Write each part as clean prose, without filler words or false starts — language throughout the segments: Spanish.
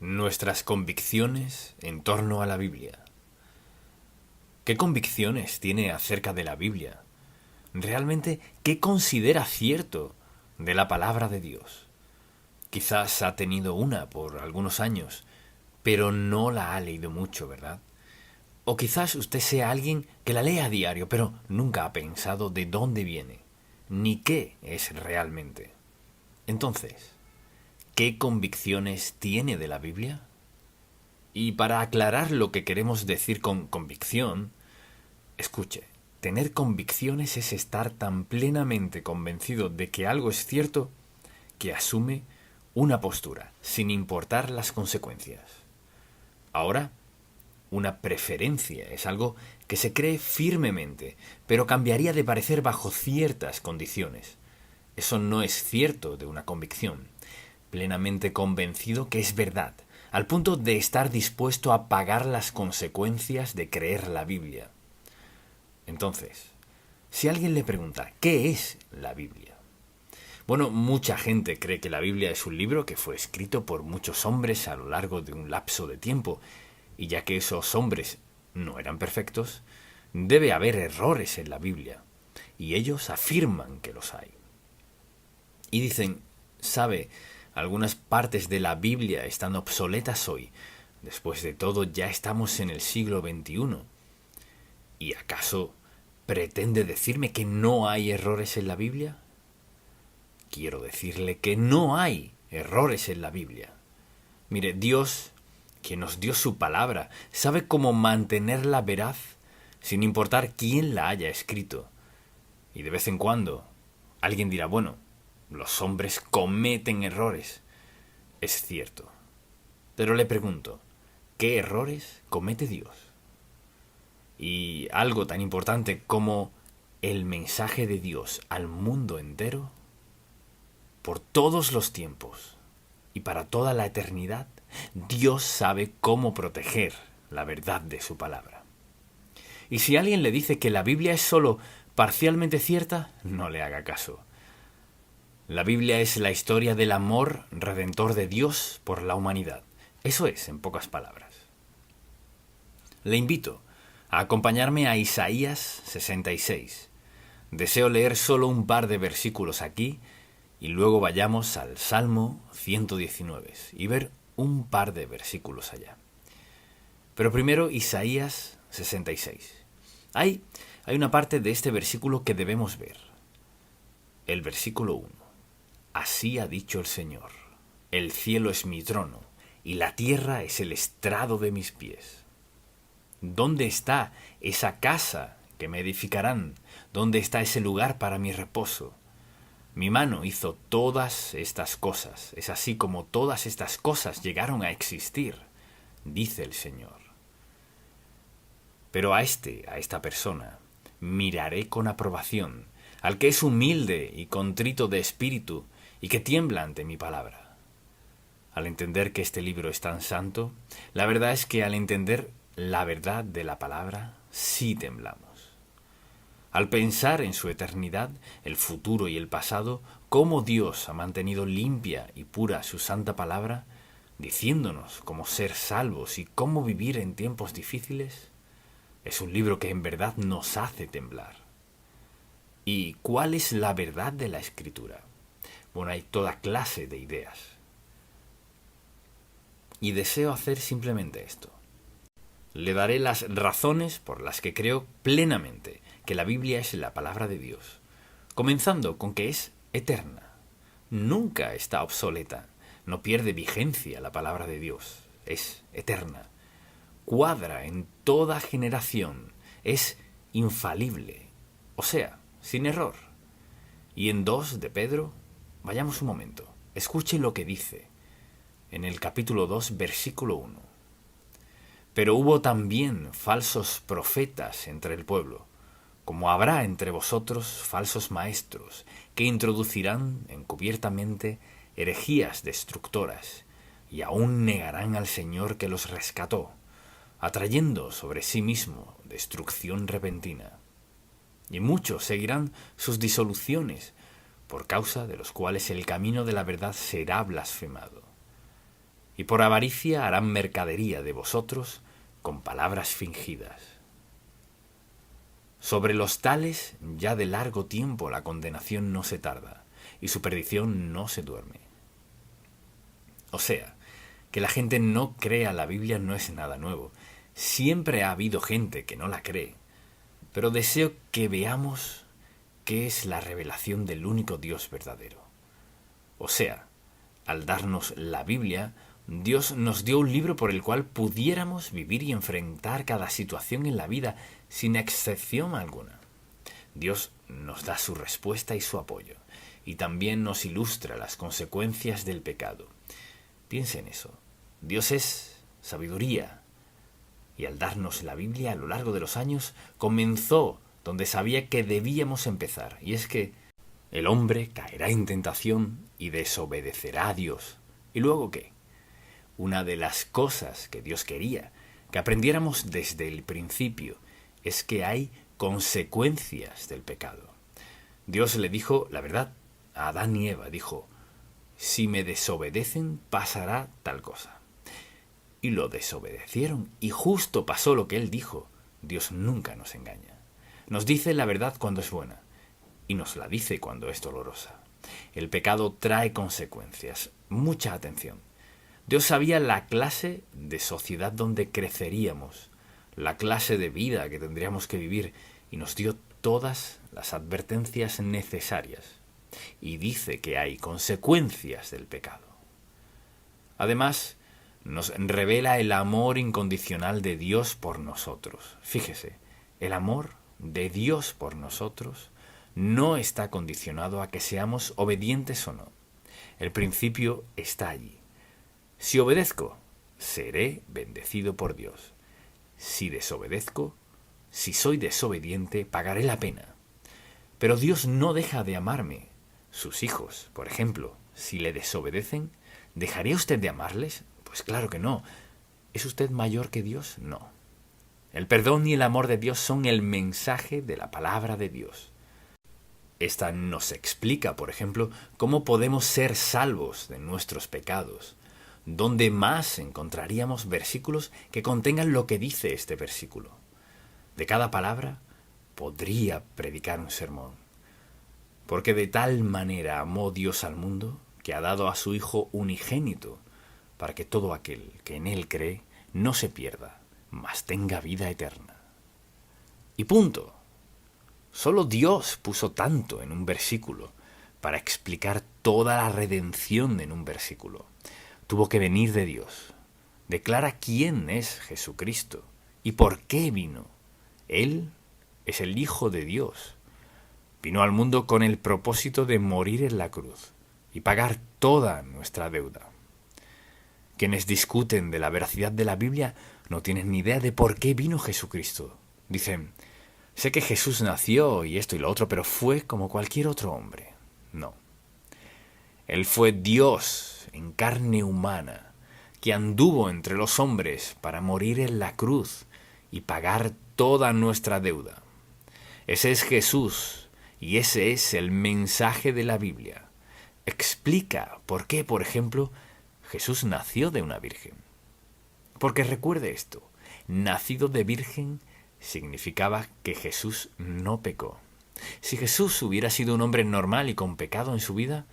nuestras convicciones en torno a la Biblia. ¿Qué convicciones tiene acerca de la Biblia? ¿Realmente qué considera cierto de la palabra de Dios? Quizás ha tenido una por algunos años, pero no la ha leído mucho, ¿verdad? O quizás usted sea alguien que la lee a diario, pero nunca ha pensado de dónde viene, ni qué es realmente. Entonces, ¿qué convicciones tiene de la Biblia? Y para aclarar lo que queremos decir con convicción, escuche, tener convicciones es estar tan plenamente convencido de que algo es cierto que asume una postura, sin importar las consecuencias. Ahora, una preferencia es algo que se cree firmemente, pero cambiaría de parecer bajo ciertas condiciones. Eso no es cierto de una convicción. Plenamente convencido que es verdad, al punto de estar dispuesto a pagar las consecuencias de creer la Biblia. Entonces, si alguien le pregunta, ¿qué es la Biblia? Bueno, mucha gente cree que la Biblia es un libro que fue escrito por muchos hombres a lo largo de un lapso de tiempo, y ya que esos hombres no eran perfectos, debe haber errores en la Biblia, y ellos afirman que los hay. Y dicen, ¿sabe? Algunas partes de la Biblia están obsoletas hoy. Después de todo, ya estamos en el siglo XXI. ¿Y acaso pretende decirme que no hay errores en la Biblia? Quiero decirle que no hay errores en la Biblia. Mire, Dios, que nos dio su palabra, sabe cómo mantenerla veraz sin importar quién la haya escrito. Y de vez en cuando alguien dirá, bueno, los hombres cometen errores. Es cierto. Pero le pregunto, ¿qué errores comete Dios? Y algo tan importante como el mensaje de Dios al mundo entero, por todos los tiempos y para toda la eternidad, Dios sabe cómo proteger la verdad de su palabra. Y si alguien le dice que la Biblia es solo parcialmente cierta, no le haga caso. La Biblia es la historia del amor redentor de Dios por la humanidad. Eso es, en pocas palabras. Le invito a acompañarme a Isaías 66. Deseo leer solo un par de versículos aquí y luego vayamos al Salmo 119 y ver un par de versículos allá. Pero primero Isaías 66. Hay una parte de este versículo que debemos ver. El versículo 1. Así ha dicho el Señor, el cielo es mi trono, y la tierra es el estrado de mis pies. ¿Dónde está esa casa que me edificarán? ¿Dónde está ese lugar para mi reposo? Mi mano hizo todas estas cosas, es así como todas estas cosas llegaron a existir, dice el Señor. Pero a esta persona, miraré con aprobación, al que es humilde y contrito de espíritu, y que tiembla ante mi palabra. Al entender que este libro es tan santo, la verdad es que al entender la verdad de la palabra, sí temblamos. Al pensar en su eternidad, el futuro y el pasado, cómo Dios ha mantenido limpia y pura su santa palabra, diciéndonos cómo ser salvos y cómo vivir en tiempos difíciles, es un libro que en verdad nos hace temblar. ¿Y cuál es la verdad de la Escritura? Bueno, hay toda clase de ideas. Y deseo hacer simplemente esto. Le daré las razones por las que creo plenamente que la Biblia es la palabra de Dios, comenzando con que es eterna. Nunca está obsoleta, no pierde vigencia la palabra de Dios, es eterna. Cuadra en toda generación, es infalible, o sea, sin error. Y en 2 de Pedro, vayamos un momento, escuche lo que dice en el capítulo 2, versículo 1. Pero hubo también falsos profetas entre el pueblo, como habrá entre vosotros falsos maestros, que introducirán encubiertamente herejías destructoras, y aún negarán al Señor que los rescató, atrayendo sobre sí mismo destrucción repentina. Y muchos seguirán sus disoluciones, por causa de los cuales el camino de la verdad será blasfemado. y por avaricia harán mercadería de vosotros con palabras fingidas. Sobre los tales ya de largo tiempo la condenación no se tarda, y su perdición no se duerme. O sea, que la gente no crea la Biblia no es nada nuevo. Siempre ha habido gente que no la cree, pero deseo que veamos qué es la revelación del único Dios verdadero. O sea, al darnos la Biblia, Dios nos dio un libro por el cual pudiéramos vivir y enfrentar cada situación en la vida sin excepción alguna. Dios nos da su respuesta y su apoyo, y también nos ilustra las consecuencias del pecado. Piensa en eso. Dios es sabiduría, y al darnos la Biblia a lo largo de los años, comenzó donde sabía que debíamos empezar, y es que el hombre caerá en tentación y desobedecerá a Dios. ¿Y luego qué? Una de las cosas que Dios quería que aprendiéramos desde el principio es que hay consecuencias del pecado. Dios le dijo, la verdad, a Adán y Eva, dijo, si me desobedecen pasará tal cosa. Y lo desobedecieron, y justo pasó lo que él dijo. Dios nunca nos engaña. Nos dice la verdad cuando es buena, y nos la dice cuando es dolorosa. El pecado trae consecuencias. Mucha atención. Dios sabía la clase de sociedad donde creceríamos, la clase de vida que tendríamos que vivir, y nos dio todas las advertencias necesarias. Y dice que hay consecuencias del pecado. Además, nos revela el amor incondicional de Dios por nosotros. Fíjese, el amor de Dios por nosotros no está condicionado a que seamos obedientes o no. El principio está allí. Si obedezco, seré bendecido por Dios. Si desobedezco, si soy desobediente, pagaré la pena. Pero Dios no deja de amarme. Sus hijos, por ejemplo, si le desobedecen, ¿dejaría usted de amarles? Pues claro que no. ¿Es usted mayor que Dios? No. El perdón y el amor de Dios son el mensaje de la palabra de Dios. Esta nos explica, por ejemplo, cómo podemos ser salvos de nuestros pecados. ¿Dónde más encontraríamos versículos que contengan lo que dice este versículo? De cada palabra podría predicar un sermón. Porque de tal manera amó Dios al mundo que ha dado a su Hijo unigénito, para que todo aquel que en Él cree no se pierda, mas tenga vida eterna. Y punto. Solo Dios puso tanto en un versículo para explicar toda la redención en un versículo. Tuvo que venir de Dios. Declara quién es Jesucristo y por qué vino. Él es el Hijo de Dios. Vino al mundo con el propósito de morir en la cruz y pagar toda nuestra deuda. Quienes discuten de la veracidad de la Biblia no tienen ni idea de por qué vino Jesucristo. Dicen, sé que Jesús nació y esto y lo otro, pero fue como cualquier otro hombre. No. Él fue Dios en carne humana, que anduvo entre los hombres para morir en la cruz y pagar toda nuestra deuda. Ese es Jesús y ese es el mensaje de la Biblia. Explica por qué, por ejemplo, Jesús nació de una virgen. Porque recuerde esto, nacido de virgen significaba que Jesús no pecó. Si Jesús hubiera sido un hombre normal y con pecado en su vida,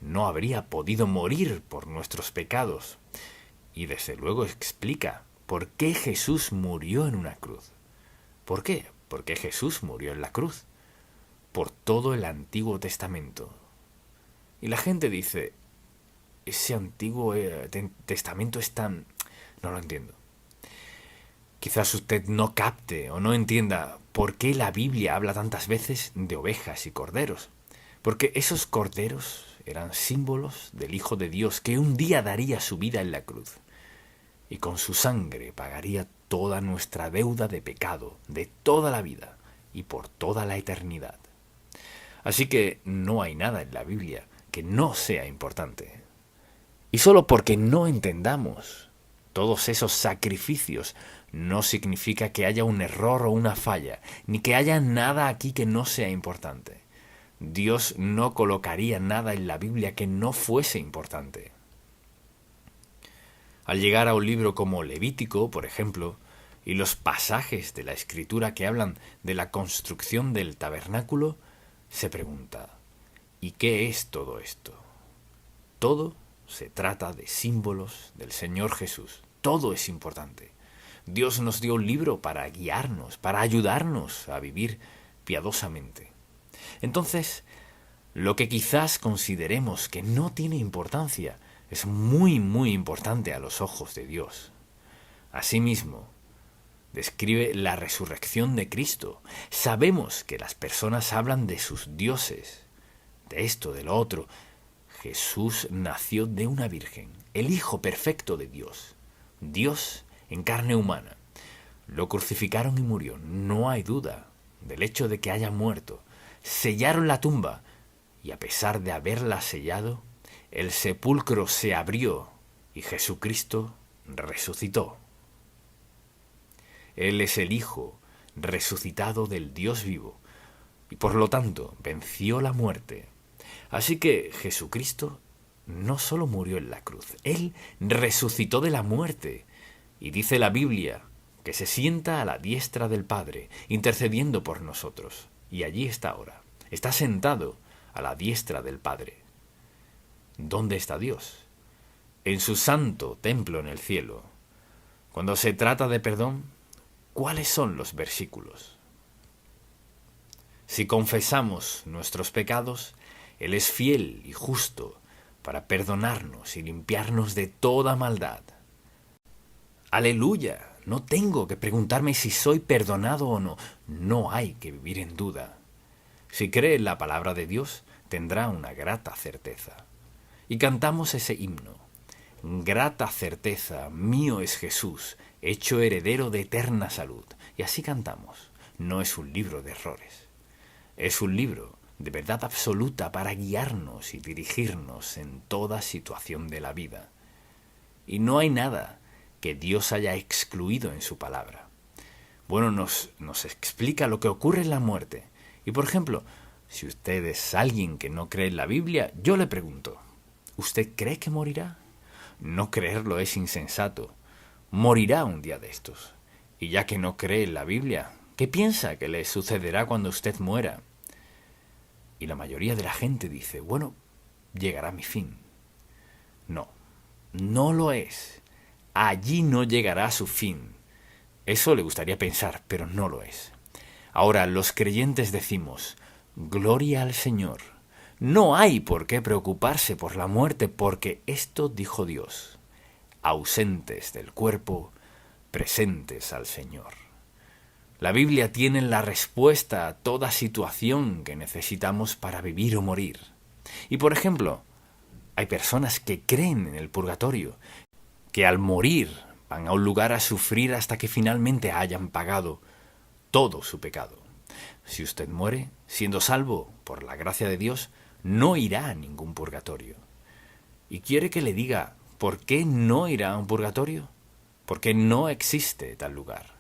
no habría podido morir por nuestros pecados. Y desde luego explica por qué Jesús murió en una cruz. ¿Por qué? Porque Jesús murió en la cruz. Por todo el Antiguo Testamento. Y la gente dice, ese Antiguo Testamento es tan... No lo entiendo. Quizás usted no capte o no entienda por qué la Biblia habla tantas veces de ovejas y corderos. Porque esos corderos eran símbolos del Hijo de Dios que un día daría su vida en la cruz. Y con su sangre pagaría toda nuestra deuda de pecado, de toda la vida y por toda la eternidad. Así que no hay nada en la Biblia que no sea importante. Y solo porque no entendamos todos esos sacrificios no significa que haya un error o una falla, ni que haya nada aquí que no sea importante. Dios no colocaría nada en la Biblia que no fuese importante. Al llegar a un libro como Levítico, por ejemplo, y los pasajes de la Escritura que hablan de la construcción del tabernáculo, se pregunta, ¿y qué es todo esto? Todo se trata de símbolos del Señor Jesús. Todo es importante. Dios nos dio un libro para guiarnos, para ayudarnos a vivir piadosamente. Entonces, lo que quizás consideremos que no tiene importancia es muy, muy importante a los ojos de Dios. Asimismo, describe la resurrección de Cristo. Sabemos que las personas hablan de sus dioses, de esto, de lo otro. Jesús nació de una virgen, el Hijo perfecto de Dios. Dios en carne humana. Lo crucificaron y murió. No hay duda del hecho de que haya muerto. Sellaron la tumba y a pesar de haberla sellado, el sepulcro se abrió y Jesucristo resucitó. Él es el Hijo resucitado del Dios vivo y por lo tanto venció la muerte. Así que Jesucristo no solo murió en la cruz, Él resucitó de la muerte. Y dice la Biblia que se sienta a la diestra del Padre, intercediendo por nosotros. Y allí está ahora. Está sentado a la diestra del Padre. ¿Dónde está Dios? En su santo templo en el cielo. Cuando se trata de perdón, ¿cuáles son los versículos? Si confesamos nuestros pecados, Él es fiel y justo para perdonarnos y limpiarnos de toda maldad. ¡Aleluya! No tengo que preguntarme si soy perdonado o no. No hay que vivir en duda. Si cree en la palabra de Dios, tendrá una grata certeza. Y cantamos ese himno. Grata certeza, mío es Jesús, hecho heredero de eterna salud. Y así cantamos. No es un libro de errores. Es un libro de verdad absoluta para guiarnos y dirigirnos en toda situación de la vida. Y no hay nada que Dios haya excluido en su palabra. Bueno, nos explica lo que ocurre en la muerte. Y por ejemplo, si usted es alguien que no cree en la Biblia, yo le pregunto, ¿usted cree que morirá? No creerlo es insensato. Morirá un día de estos. Y ya que no cree en la Biblia, ¿qué piensa que le sucederá cuando usted muera? Y la mayoría de la gente dice, bueno, llegará mi fin. No, no lo es. Allí no llegará a su fin. Eso le gustaría pensar, pero no lo es. Ahora, los creyentes decimos, gloria al Señor. No hay por qué preocuparse por la muerte, porque esto dijo Dios, ausentes del cuerpo, presentes al Señor. La Biblia tiene la respuesta a toda situación que necesitamos para vivir o morir. Y por ejemplo, hay personas que creen en el purgatorio, que al morir van a un lugar a sufrir hasta que finalmente hayan pagado todo su pecado. Si usted muere siendo salvo por la gracia de Dios, no irá a ningún purgatorio. ¿Y quiere que le diga por qué no irá a un purgatorio? Porque no existe tal lugar.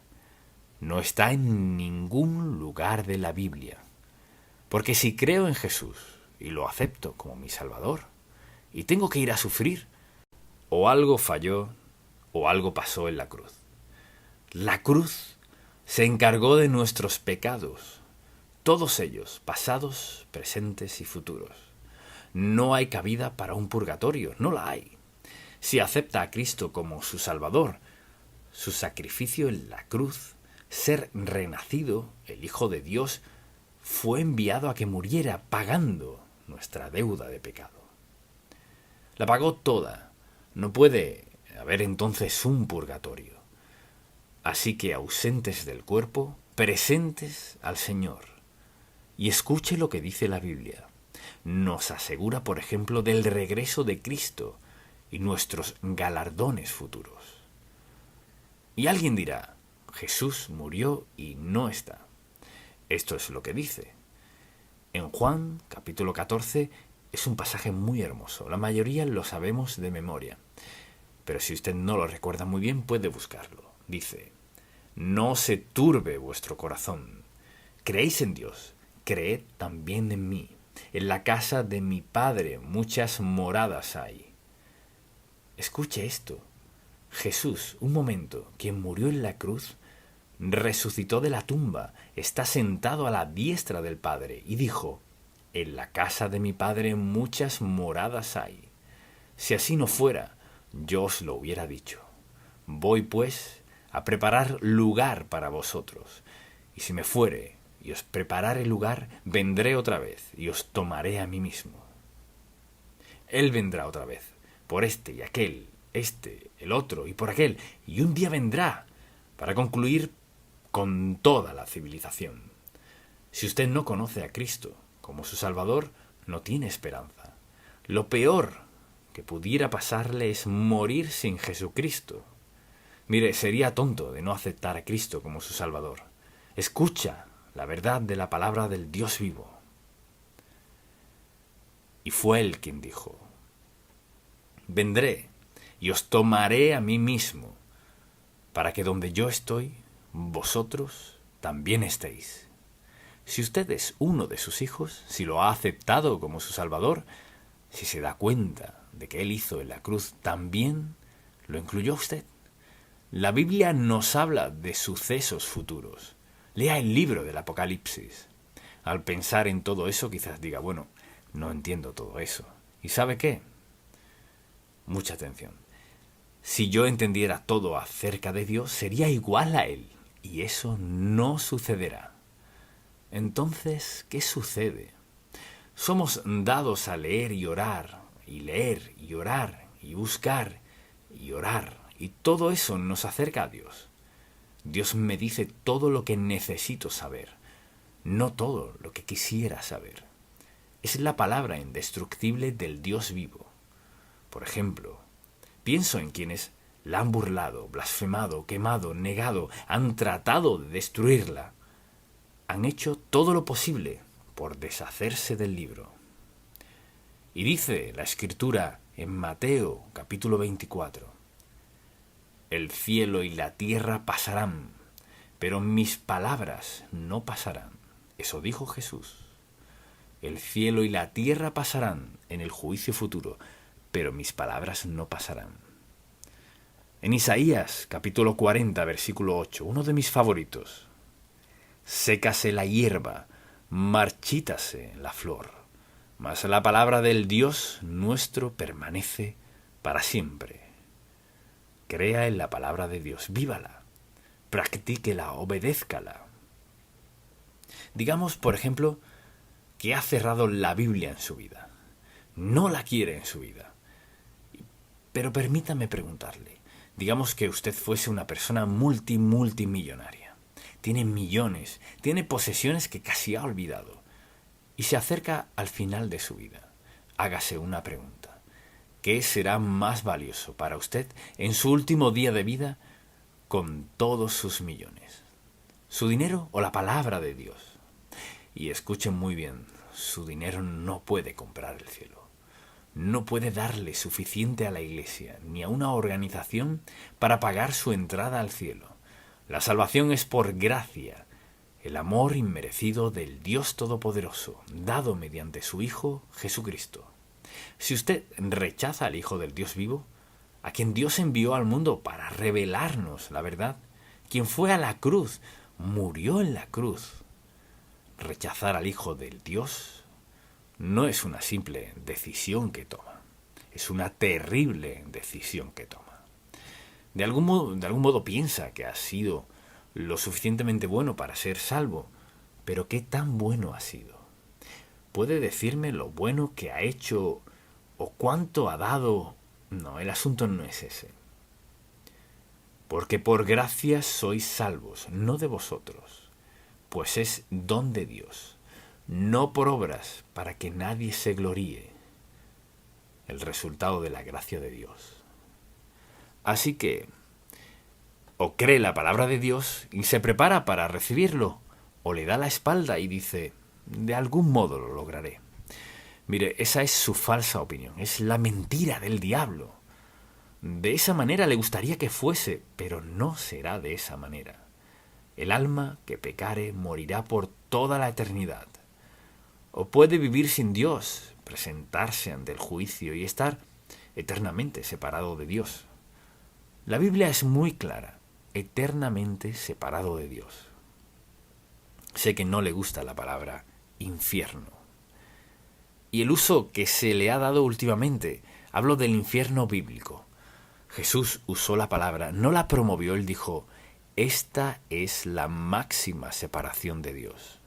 No está en ningún lugar de la Biblia. Porque si creo en Jesús y lo acepto como mi Salvador, y tengo que ir a sufrir, o algo falló o algo pasó en la cruz. La cruz se encargó de nuestros pecados, todos ellos, pasados, presentes y futuros. No hay cabida para un purgatorio, no la hay. Si acepta a Cristo como su Salvador, su sacrificio en la cruz, ser renacido, el Hijo de Dios, fue enviado a que muriera pagando nuestra deuda de pecado. La pagó toda. No puede haber entonces un purgatorio. Así que ausentes del cuerpo, presentes al Señor. Y escuche lo que dice la Biblia. Nos asegura, por ejemplo, del regreso de Cristo y nuestros galardones futuros. Y alguien dirá, Jesús murió y no está. Esto es lo que dice. En Juan, capítulo 14, es un pasaje muy hermoso. La mayoría lo sabemos de memoria. Pero si usted no lo recuerda muy bien, puede buscarlo. Dice, no se turbe vuestro corazón. Creéis en Dios, creed también en mí. En la casa de mi Padre muchas moradas hay. Escuche esto. Jesús, un momento, quien murió en la cruz, resucitó de la tumba, está sentado a la diestra del Padre y dijo: en la casa de mi Padre muchas moradas hay. Si así no fuera, yo os lo hubiera dicho. Voy, pues, a preparar lugar para vosotros. Y si me fuere y os preparare lugar, vendré otra vez y os tomaré a mí mismo. Él vendrá otra vez, por este y aquel, este, el otro y por aquel, y un día vendrá para concluir con toda la civilización. Si usted no conoce a Cristo como su Salvador, no tiene esperanza. Lo peor que pudiera pasarle es morir sin Jesucristo. Mire, sería tonto de no aceptar a Cristo como su Salvador. Escucha la verdad de la palabra del Dios vivo. Y fue Él quien dijo: vendré y os tomaré a mí mismo, para que donde yo estoy, vosotros también estéis. Si usted es uno de sus hijos, si lo ha aceptado como su Salvador, si se da cuenta de que Él hizo en la cruz, también lo incluyó usted. La Biblia nos habla de sucesos futuros. Lea el libro del Apocalipsis. Al pensar en todo eso, quizás diga: bueno, no entiendo todo eso. ¿Y sabe qué? Mucha atención. Si yo entendiera todo acerca de Dios, sería igual a Él. Y eso no sucederá. Entonces, ¿qué sucede? Somos dados a leer y orar, y leer y orar, y buscar y orar. Y todo eso nos acerca a Dios. Dios me dice todo lo que necesito saber, no todo lo que quisiera saber. Es la palabra indestructible del Dios vivo. Por ejemplo, pienso en quienes la han burlado, blasfemado, quemado, negado, han tratado de destruirla. Han hecho todo lo posible por deshacerse del libro. Y dice la Escritura en Mateo capítulo 24: el cielo y la tierra pasarán, pero mis palabras no pasarán. Eso dijo Jesús. El cielo y la tierra pasarán en el juicio futuro, pero mis palabras no pasarán. En Isaías capítulo 40, versículo 8, uno de mis favoritos: sécase la hierba, marchítase la flor, mas la palabra del Dios nuestro permanece para siempre. Crea en la palabra de Dios, vívala, practíquela, obedézcala. Digamos, por ejemplo, que ha cerrado la Biblia en su vida. No la quiere en su vida. Pero permítame preguntarle, digamos que usted fuese una persona multimillonaria. Tiene millones, tiene posesiones que casi ha olvidado. Y se acerca al final de su vida. Hágase una pregunta. ¿Qué será más valioso para usted en su último día de vida con todos sus millones? ¿Su dinero o la palabra de Dios? Y escuchen muy bien, su dinero no puede comprar el cielo. No puede darle suficiente a la iglesia ni a una organización para pagar su entrada al cielo. La salvación es por gracia, el amor inmerecido del Dios Todopoderoso, dado mediante su Hijo Jesucristo. Si usted rechaza al Hijo del Dios vivo, a quien Dios envió al mundo para revelarnos la verdad, quien fue a la cruz, murió en la cruz, rechazar al Hijo del Dios no es una simple decisión que toma, es una terrible decisión que toma. De algún modo piensa que ha sido lo suficientemente bueno para ser salvo, pero ¿qué tan bueno ha sido? ¿Puede decirme lo bueno que ha hecho o cuánto ha dado? No, el asunto no es ese. Porque por gracia sois salvos, no de vosotros, pues es don de Dios, no por obras para que nadie se gloríe, el resultado de la gracia de Dios. Así que, o cree la palabra de Dios y se prepara para recibirlo, o le da la espalda y dice: de algún modo lo lograré. Mire, esa es su falsa opinión, es la mentira del diablo. De esa manera le gustaría que fuese, pero no será de esa manera. El alma que pecare morirá por toda la eternidad. O puede vivir sin Dios, presentarse ante el juicio y estar eternamente separado de Dios. La Biblia es muy clara, eternamente separado de Dios. Sé que no le gusta la palabra infierno. Y el uso que se le ha dado últimamente, hablo del infierno bíblico. Jesús usó la palabra, no la promovió, él dijo, esta es la máxima separación de Dios.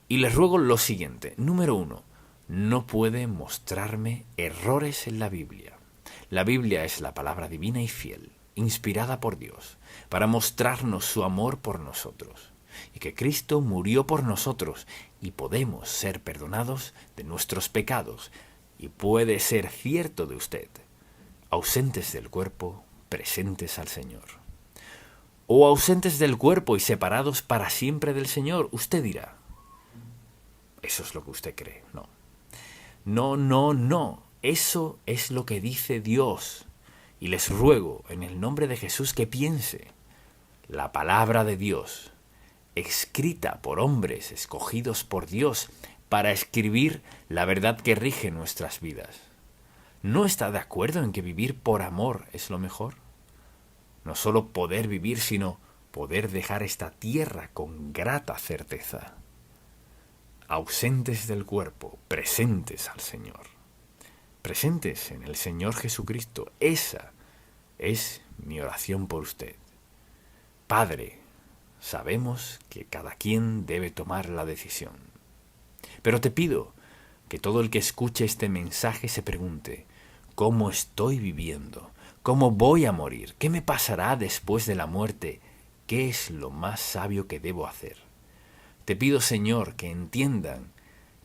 Y les ruego lo siguiente, número 1, no puede mostrarme errores en la Biblia. La Biblia es la palabra divina y fiel, inspirada por Dios, para mostrarnos su amor por nosotros, y que Cristo murió por nosotros, y podemos ser perdonados de nuestros pecados, y puede ser cierto de usted, ausentes del cuerpo, presentes al Señor. O ausentes del cuerpo y separados para siempre del Señor, usted dirá, eso es lo que usted cree. No. No. Eso es lo que dice Dios. Y les ruego, en el nombre de Jesús, que piense. La palabra de Dios, escrita por hombres escogidos por Dios para escribir la verdad que rige nuestras vidas. ¿No está de acuerdo en que vivir por amor es lo mejor? No solo poder vivir, sino poder dejar esta tierra con grata certeza. Ausentes del cuerpo, presentes al Señor. Presentes en el Señor Jesucristo. Esa es mi oración por usted. Padre, sabemos que cada quien debe tomar la decisión. Pero te pido que todo el que escuche este mensaje se pregunte, ¿cómo estoy viviendo? ¿Cómo voy a morir? ¿Qué me pasará después de la muerte? ¿Qué es lo más sabio que debo hacer? Te pido, Señor, que entiendan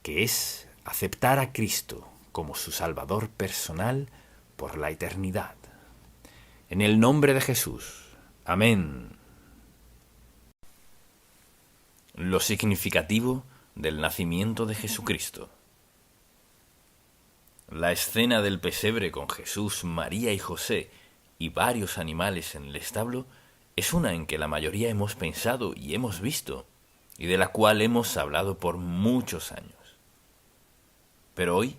que es aceptar a Cristo como su Salvador personal por la eternidad. En el nombre de Jesús. Amén. Lo significativo del nacimiento de Jesucristo. La escena del pesebre con Jesús, María y José y varios animales en el establo es una en que la mayoría hemos pensado y hemos visto, y de la cual hemos hablado por muchos años. Pero hoy,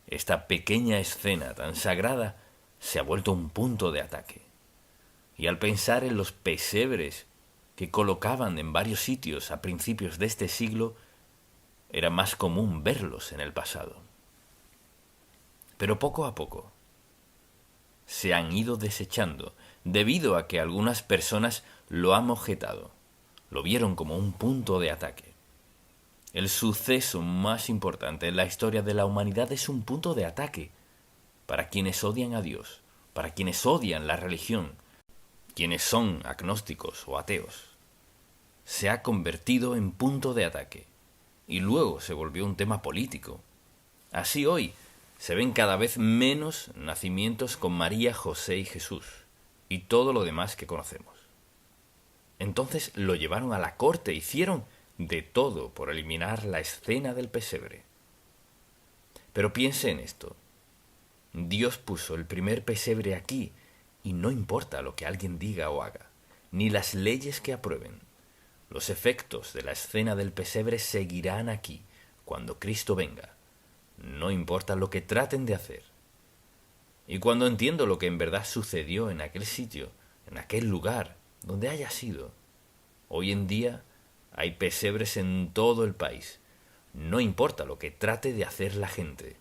esta pequeña escena tan sagrada se ha vuelto un punto de ataque. Y al pensar en los pesebres que colocaban en varios sitios a principios de este siglo, era más común verlos en el pasado. Pero poco a poco se han ido desechando debido a que algunas personas lo han objetado. Lo vieron como un punto de ataque. El suceso más importante en la historia de la humanidad es un punto de ataque para quienes odian a Dios, para quienes odian la religión, quienes son agnósticos o ateos. Se ha convertido en punto de ataque y luego se volvió un tema político. Así hoy se ven cada vez menos nacimientos con María, José y Jesús y todo lo demás que conocemos. Entonces lo llevaron a la corte, hicieron de todo por eliminar la escena del pesebre. Pero piense en esto. Dios puso el primer pesebre aquí y no importa lo que alguien diga o haga, ni las leyes que aprueben. Los efectos de la escena del pesebre seguirán aquí cuando Cristo venga. No importa lo que traten de hacer. Y cuando entiendo lo que en verdad sucedió en aquel sitio, en aquel lugar, donde haya sido, hoy en día hay pesebres en todo el país. No importa lo que trate de hacer la gente.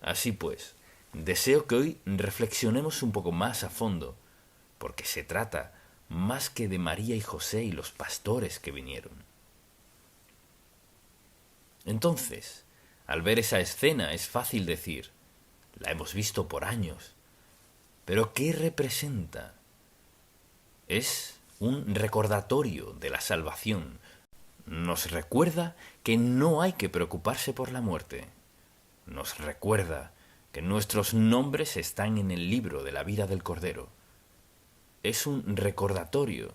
Así pues, deseo que hoy reflexionemos un poco más a fondo, porque se trata más que de María y José y los pastores que vinieron. Entonces, al ver esa escena es fácil decir, la hemos visto por años, pero ¿qué representa? Es un recordatorio de la salvación. Nos recuerda que no hay que preocuparse por la muerte. Nos recuerda que nuestros nombres están en el libro de la vida del Cordero. Es un recordatorio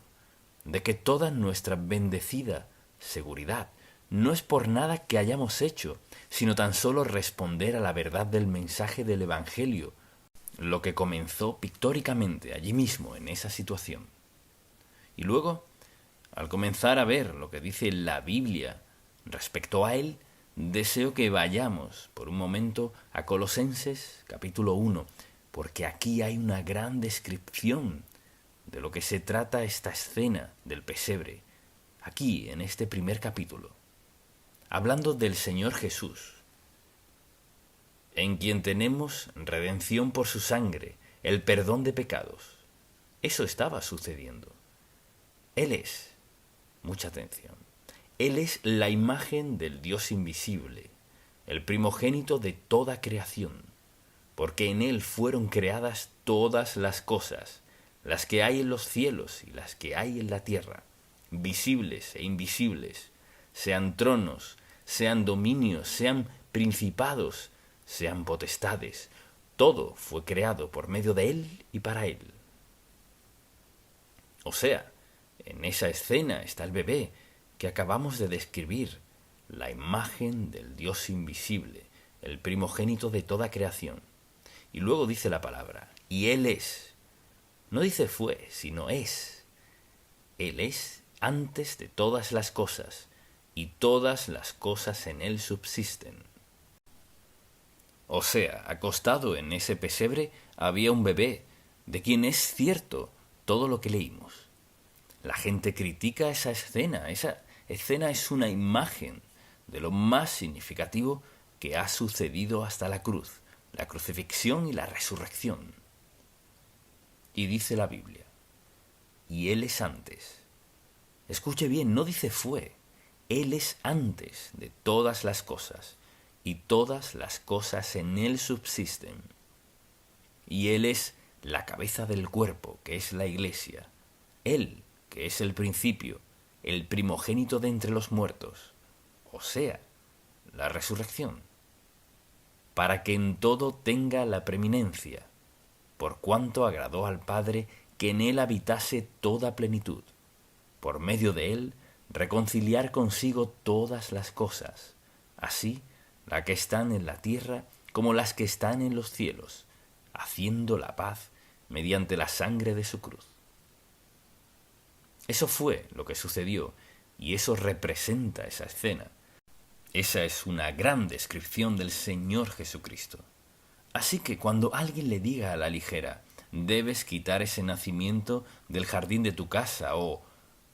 de que toda nuestra bendecida seguridad no es por nada que hayamos hecho, sino tan solo responder a la verdad del mensaje del Evangelio, lo que comenzó pictóricamente allí mismo en esa situación. Y luego, al comenzar a ver lo que dice la Biblia respecto a él, deseo que vayamos por un momento a Colosenses capítulo 1, porque aquí hay una gran descripción de lo que se trata esta escena del pesebre, aquí en este primer capítulo, hablando del Señor Jesús, en quien tenemos redención por su sangre, el perdón de pecados. Eso estaba sucediendo. Él es, mucha atención, Él es la imagen del Dios invisible, el primogénito de toda creación, porque en Él fueron creadas todas las cosas, las que hay en los cielos y las que hay en la tierra, visibles e invisibles, sean tronos, sean dominios, sean principados, sean potestades. Todo fue creado por medio de Él y para Él. O sea, en esa escena está el bebé que acabamos de describir, la imagen del Dios invisible, el primogénito de toda creación. Y luego dice la palabra, y Él es. No dice fue, sino es. Él es antes de todas las cosas, y todas las cosas en Él subsisten. O sea, acostado en ese pesebre había un bebé, de quien es cierto todo lo que leímos. La gente critica esa escena es una imagen de lo más significativo que ha sucedido hasta la cruz, la crucifixión y la resurrección. Y dice la Biblia, y Él es antes. Escuche bien, no dice fue, Él es antes de todas las cosas, y todas las cosas en Él subsisten. Y Él es la cabeza del cuerpo, que es la Iglesia. Él, que es el principio, el primogénito de entre los muertos, o sea, la resurrección, para que en todo tenga la preeminencia, por cuanto agradó al Padre que en Él habitase toda plenitud, por medio de Él reconciliar consigo todas las cosas, así las que están en la tierra como las que están en los cielos, haciendo la paz mediante la sangre de su cruz. Eso fue lo que sucedió y eso representa esa escena. Esa es una gran descripción del Señor Jesucristo. Así que cuando alguien le diga a la ligera, debes quitar ese nacimiento del jardín de tu casa o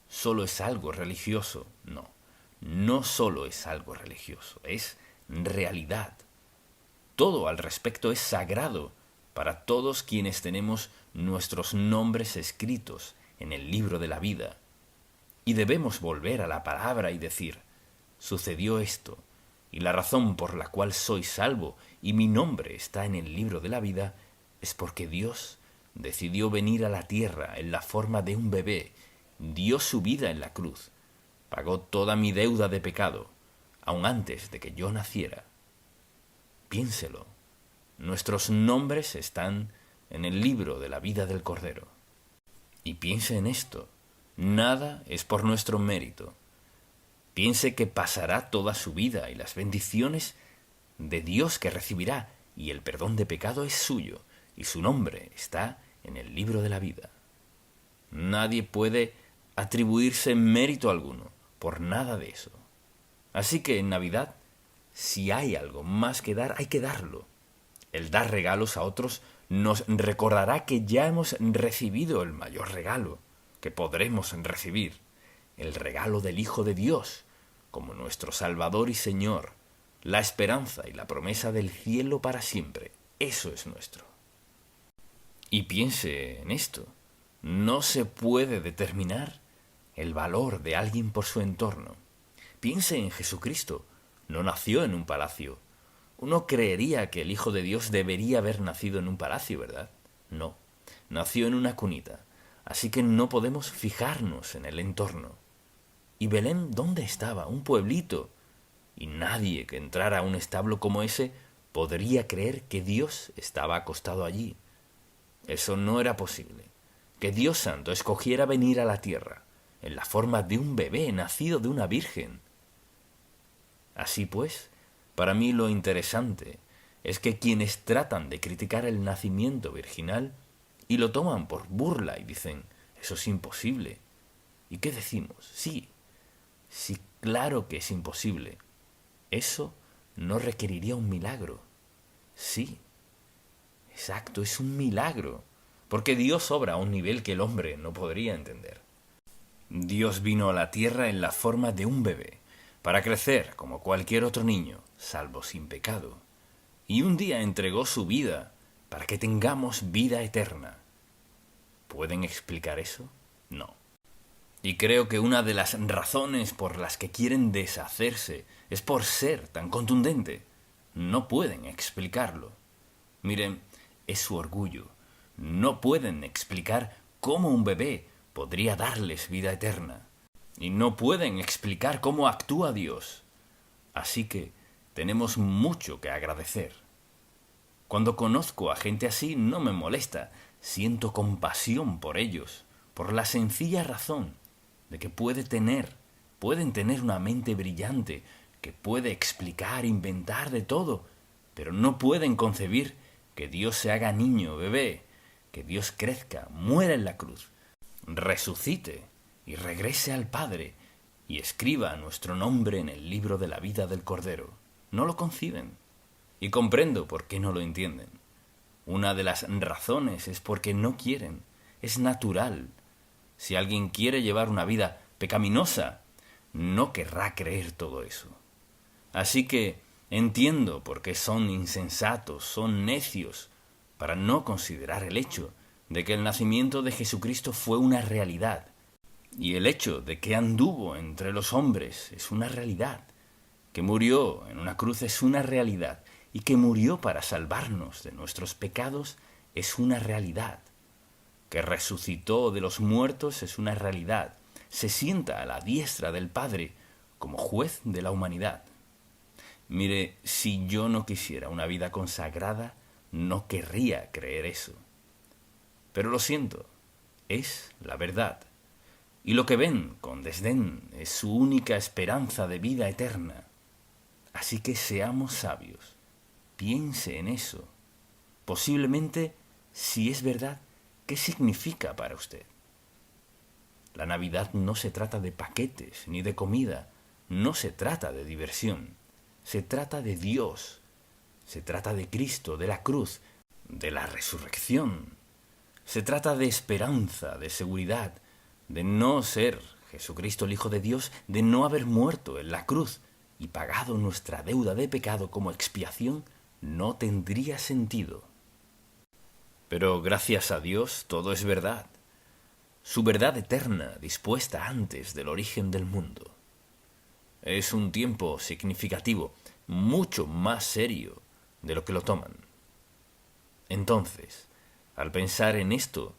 solo es algo religioso, no solo es algo religioso, es realidad. Todo al respecto es sagrado para todos quienes tenemos nuestros nombres escritos en el libro de la vida. Y debemos volver a la palabra y decir, sucedió esto, y la razón por la cual soy salvo y mi nombre está en el libro de la vida es porque Dios decidió venir a la tierra en la forma de un bebé, dio su vida en la cruz, pagó toda mi deuda de pecado, aun antes de que yo naciera. Piénselo, nuestros nombres están en el libro de la vida del Cordero. Y piense en esto, nada es por nuestro mérito. Piense que pasará toda su vida y las bendiciones de Dios que recibirá, y el perdón de pecado es suyo, y su nombre está en el libro de la vida. Nadie puede atribuirse mérito alguno por nada de eso. Así que en Navidad, si hay algo más que dar, hay que darlo. El dar regalos a otros nos recordará que ya hemos recibido el mayor regalo que podremos recibir, el regalo del Hijo de Dios, como nuestro Salvador y Señor, la esperanza y la promesa del cielo para siempre. Eso es nuestro. Y piense en esto, no se puede determinar el valor de alguien por su entorno. Piense en Jesucristo, no nació en un palacio. Uno creería que el Hijo de Dios debería haber nacido en un palacio, ¿verdad? No, nació en una cunita, así que no podemos fijarnos en el entorno. ¿Y Belén dónde estaba? Un pueblito. Y nadie que entrara a un establo como ese podría creer que Dios estaba acostado allí. Eso no era posible. Que Dios Santo escogiera venir a la tierra en la forma de un bebé nacido de una virgen. Así pues, para mí lo interesante es que quienes tratan de criticar el nacimiento virginal y lo toman por burla y dicen, eso es imposible. ¿Y qué decimos? Sí, claro que es imposible. Eso no requeriría un milagro. Sí, Exacto, es un milagro, porque Dios obra a un nivel que el hombre no podría entender. Dios vino a la tierra en la forma de un bebé, para crecer como cualquier otro niño, salvo sin pecado. Y un día entregó su vida para que tengamos vida eterna. ¿Pueden explicar eso? No. Y creo que una de las razones por las que quieren deshacerse es por ser tan contundente. No pueden explicarlo. Miren, es su orgullo. No pueden explicar cómo un bebé podría darles vida eterna. Y no pueden explicar cómo actúa Dios. Así que tenemos mucho que agradecer. Cuando conozco a gente así no me molesta, siento compasión por ellos, por la sencilla razón de que pueden tener una mente brillante, que puede explicar, inventar de todo, pero no pueden concebir que Dios se haga niño, bebé, que Dios crezca, muera en la cruz, resucite y regrese al Padre y escriba nuestro nombre en el libro de la vida del Cordero. No lo conciben. Y comprendo por qué no lo entienden. Una de las razones es porque no quieren. Es natural. Si alguien quiere llevar una vida pecaminosa, no querrá creer todo eso. Así que entiendo por qué son insensatos, son necios, para no considerar el hecho de que el nacimiento de Jesucristo fue una realidad. Y el hecho de que anduvo entre los hombres es una realidad. Que murió en una cruz es una realidad. Y que murió para salvarnos de nuestros pecados es una realidad. Que resucitó de los muertos es una realidad. Se sienta a la diestra del Padre como juez de la humanidad. Mire, si yo no quisiera una vida consagrada, no querría creer eso. Pero lo siento, es la verdad. Y lo que ven con desdén es su única esperanza de vida eterna. Así que seamos sabios. Piense en eso. Posiblemente, si es verdad, ¿qué significa para usted? La Navidad no se trata de paquetes ni de comida, no se trata de diversión, se trata de Dios, se trata de Cristo, de la cruz, de la resurrección, se trata de esperanza, de seguridad, de no ser Jesucristo el Hijo de Dios, de no haber muerto en la cruz y pagado nuestra deuda de pecado como expiación, no tendría sentido. Pero gracias a Dios todo es verdad. Su verdad eterna dispuesta antes del origen del mundo. Es un tiempo significativo, mucho más serio de lo que lo toman. Entonces, al pensar en esto,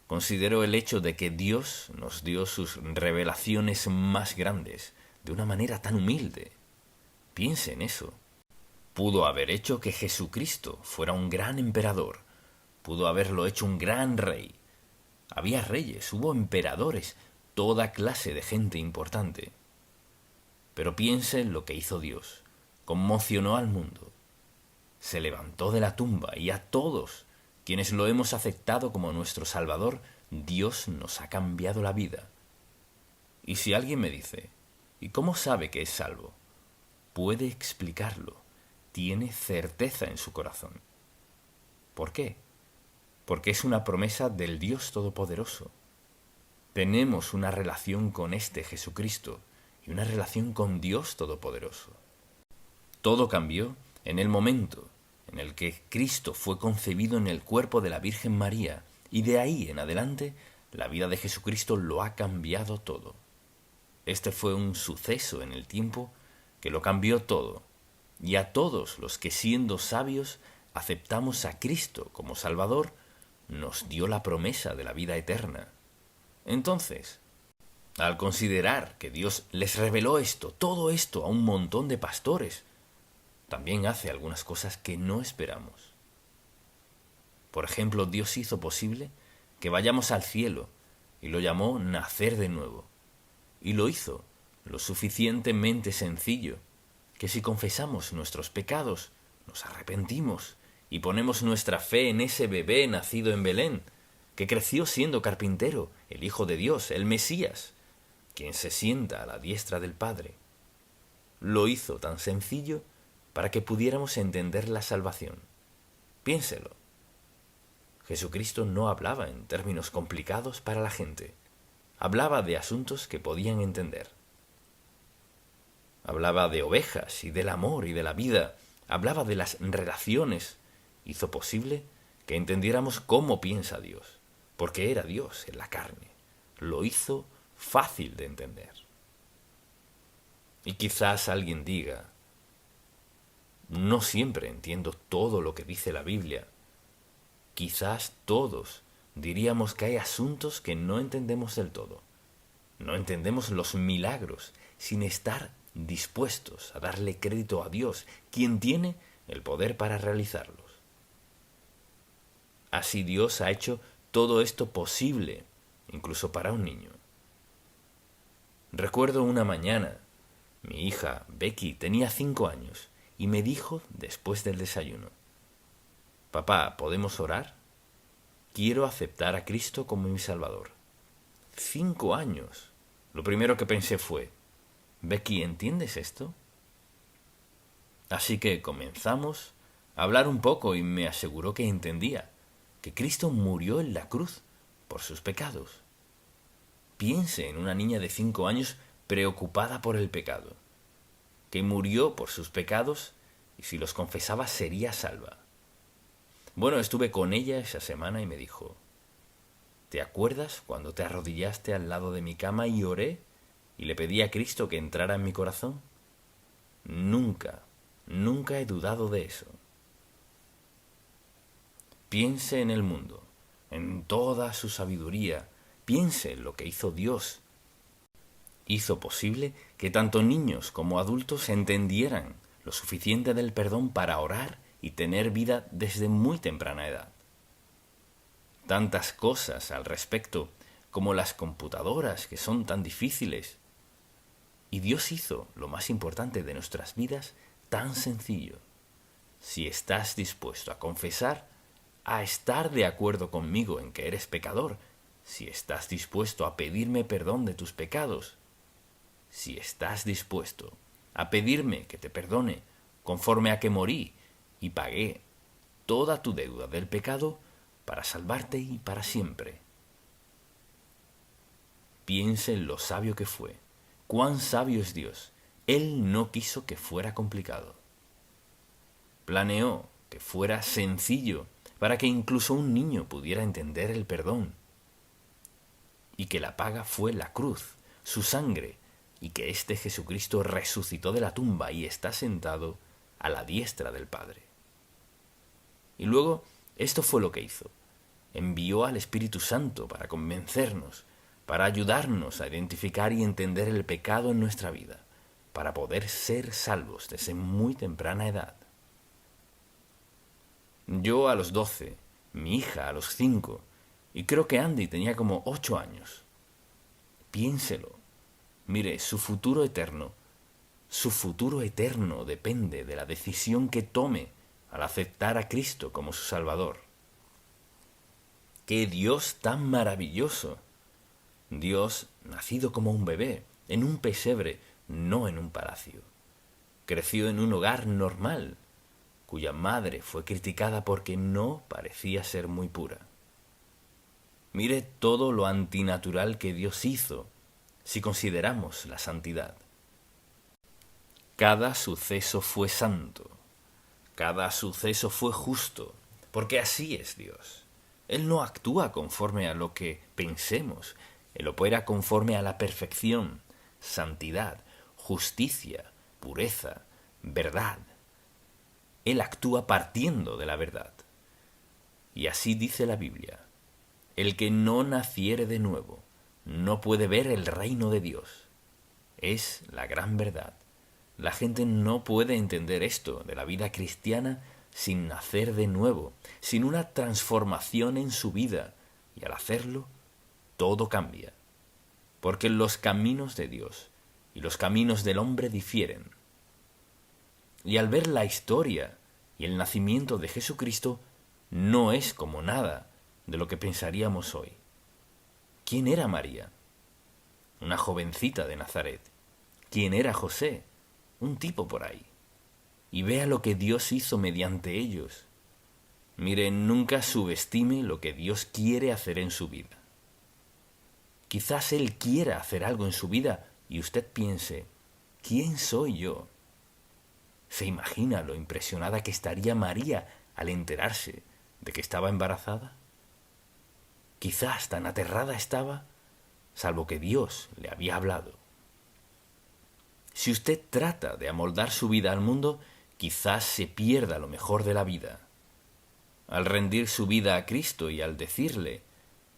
considero el hecho de que Dios nos dio sus revelaciones más grandes de una manera tan humilde. Piense en eso. Pudo haber hecho que Jesucristo fuera un gran emperador. Pudo haberlo hecho un gran rey. Había reyes, hubo emperadores, toda clase de gente importante. Pero piense en lo que hizo Dios. Conmocionó al mundo. Se levantó de la tumba y a todos quienes lo hemos aceptado como nuestro Salvador, Dios nos ha cambiado la vida. Y si alguien me dice, ¿y cómo sabe que es salvo? Puede explicarlo. Tiene certeza en su corazón. ¿Por qué? Porque es una promesa del Dios Todopoderoso. Tenemos una relación con este Jesucristo y una relación con Dios Todopoderoso. Todo cambió en el momento en el que Cristo fue concebido en el cuerpo de la Virgen María, y de ahí en adelante la vida de Jesucristo lo ha cambiado todo. Este fue un suceso en el tiempo que lo cambió todo. Y a todos los que siendo sabios aceptamos a Cristo como Salvador, nos dio la promesa de la vida eterna. Entonces, al considerar que Dios les reveló esto, todo esto a un montón de pastores, también hace algunas cosas que no esperamos. Por ejemplo, Dios hizo posible que vayamos al cielo y lo llamó nacer de nuevo. Y lo hizo lo suficientemente sencillo que si confesamos nuestros pecados, nos arrepentimos y ponemos nuestra fe en ese bebé nacido en Belén, que creció siendo carpintero, el Hijo de Dios, el Mesías, quien se sienta a la diestra del Padre. Lo hizo tan sencillo para que pudiéramos entender la salvación. Piénselo. Jesucristo no hablaba en términos complicados para la gente. Hablaba de asuntos que podían entender. Hablaba de ovejas y del amor y de la vida. Hablaba de las relaciones. Hizo posible que entendiéramos cómo piensa Dios, porque era Dios en la carne. Lo hizo fácil de entender. Y quizás alguien diga, no siempre entiendo todo lo que dice la Biblia. Quizás todos diríamos que hay asuntos que no entendemos del todo. No entendemos los milagros sin estar dispuestos a darle crédito a Dios, quien tiene el poder para realizarlos. Así Dios ha hecho todo esto posible, incluso para un niño. Recuerdo una mañana, mi hija Becky tenía 5 años y me dijo después del desayuno, «Papá, ¿podemos orar? Quiero aceptar a Cristo como mi Salvador». 5 años. Lo primero que pensé fue, «Becky, ¿entiendes esto?». Así que comenzamos a hablar un poco y me aseguró que entendía, que Cristo murió en la cruz por sus pecados. Piense en una niña de 5 años preocupada por el pecado, que murió por sus pecados y si los confesaba sería salva. Bueno, estuve con ella esa semana y me dijo, ¿te acuerdas cuando te arrodillaste al lado de mi cama y oré y le pedí a Cristo que entrara en mi corazón? Nunca he dudado de eso. Piense en el mundo, en toda su sabiduría. Piense en lo que hizo Dios. Hizo posible que tanto niños como adultos entendieran lo suficiente del perdón para orar y tener vida desde muy temprana edad. Tantas cosas al respecto, como las computadoras que son tan difíciles. Y Dios hizo lo más importante de nuestras vidas tan sencillo. Si estás dispuesto a confesar, a estar de acuerdo conmigo en que eres pecador, si estás dispuesto a pedirme perdón de tus pecados, si estás dispuesto a pedirme que te perdone conforme a que morí y pagué toda tu deuda del pecado para salvarte y para siempre. Piense en lo sabio que fue. Cuán sabio es Dios. Él no quiso que fuera complicado. Planeó que fuera sencillo para que incluso un niño pudiera entender el perdón. Y que la paga fue la cruz, su sangre, y que este Jesucristo resucitó de la tumba y está sentado a la diestra del Padre. Y luego, esto fue lo que hizo. Envió al Espíritu Santo para convencernos, para ayudarnos a identificar y entender el pecado en nuestra vida, para poder ser salvos desde muy temprana edad. Yo a los 12, mi hija a los 5, y creo que Andy tenía como 8 años. Piénselo. Mire, su futuro eterno depende de la decisión que tome al aceptar a Cristo como su Salvador. ¡Qué Dios tan maravilloso! Dios, nacido como un bebé, en un pesebre, no en un palacio. Creció en un hogar normal, cuya madre fue criticada porque no parecía ser muy pura. Mire todo lo antinatural que Dios hizo, si consideramos la santidad. Cada suceso fue santo, cada suceso fue justo, porque así es Dios. Él no actúa conforme a lo que pensemos, Él opera conforme a la perfección, santidad, justicia, pureza, verdad. Él actúa partiendo de la verdad. Y así dice la Biblia, el que no naciere de nuevo no puede ver el reino de Dios. Es la gran verdad. La gente no puede entender esto de la vida cristiana sin nacer de nuevo, sin una transformación en su vida, y al hacerlo, todo cambia. Porque los caminos de Dios y los caminos del hombre difieren. Y al ver la historia y el nacimiento de Jesucristo, no es como nada de lo que pensaríamos hoy. ¿Quién era María? Una jovencita de Nazaret. ¿Quién era José? Un tipo por ahí. Y vea lo que Dios hizo mediante ellos. Mire, nunca subestime lo que Dios quiere hacer en su vida. Quizás Él quiera hacer algo en su vida y usted piense, ¿quién soy yo? ¿Se imagina lo impresionada que estaría María al enterarse de que estaba embarazada? Quizás tan aterrada estaba, salvo que Dios le había hablado. Si usted trata de amoldar su vida al mundo, quizás se pierda lo mejor de la vida. Al rendir su vida a Cristo y al decirle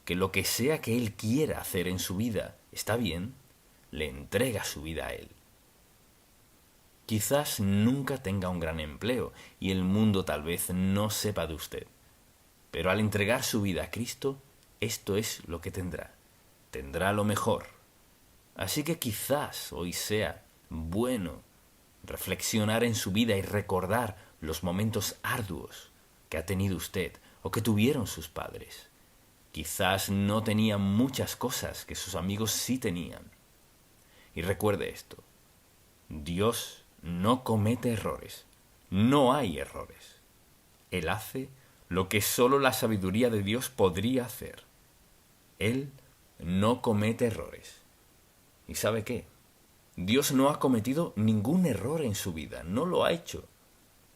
que lo que sea que Él quiera hacer en su vida está bien, le entrega su vida a Él. Quizás nunca tenga un gran empleo y el mundo tal vez no sepa de usted, pero al entregar su vida a Cristo, esto es lo que tendrá. Tendrá lo mejor. Así que quizás hoy sea bueno reflexionar en su vida y recordar los momentos arduos que ha tenido usted o que tuvieron sus padres. Quizás no tenía muchas cosas que sus amigos sí tenían. Y recuerde esto, Dios no comete errores, no hay errores. Él hace lo que solo la sabiduría de Dios podría hacer. Él no comete errores. ¿Y sabe qué? Dios no ha cometido ningún error en su vida, no lo ha hecho.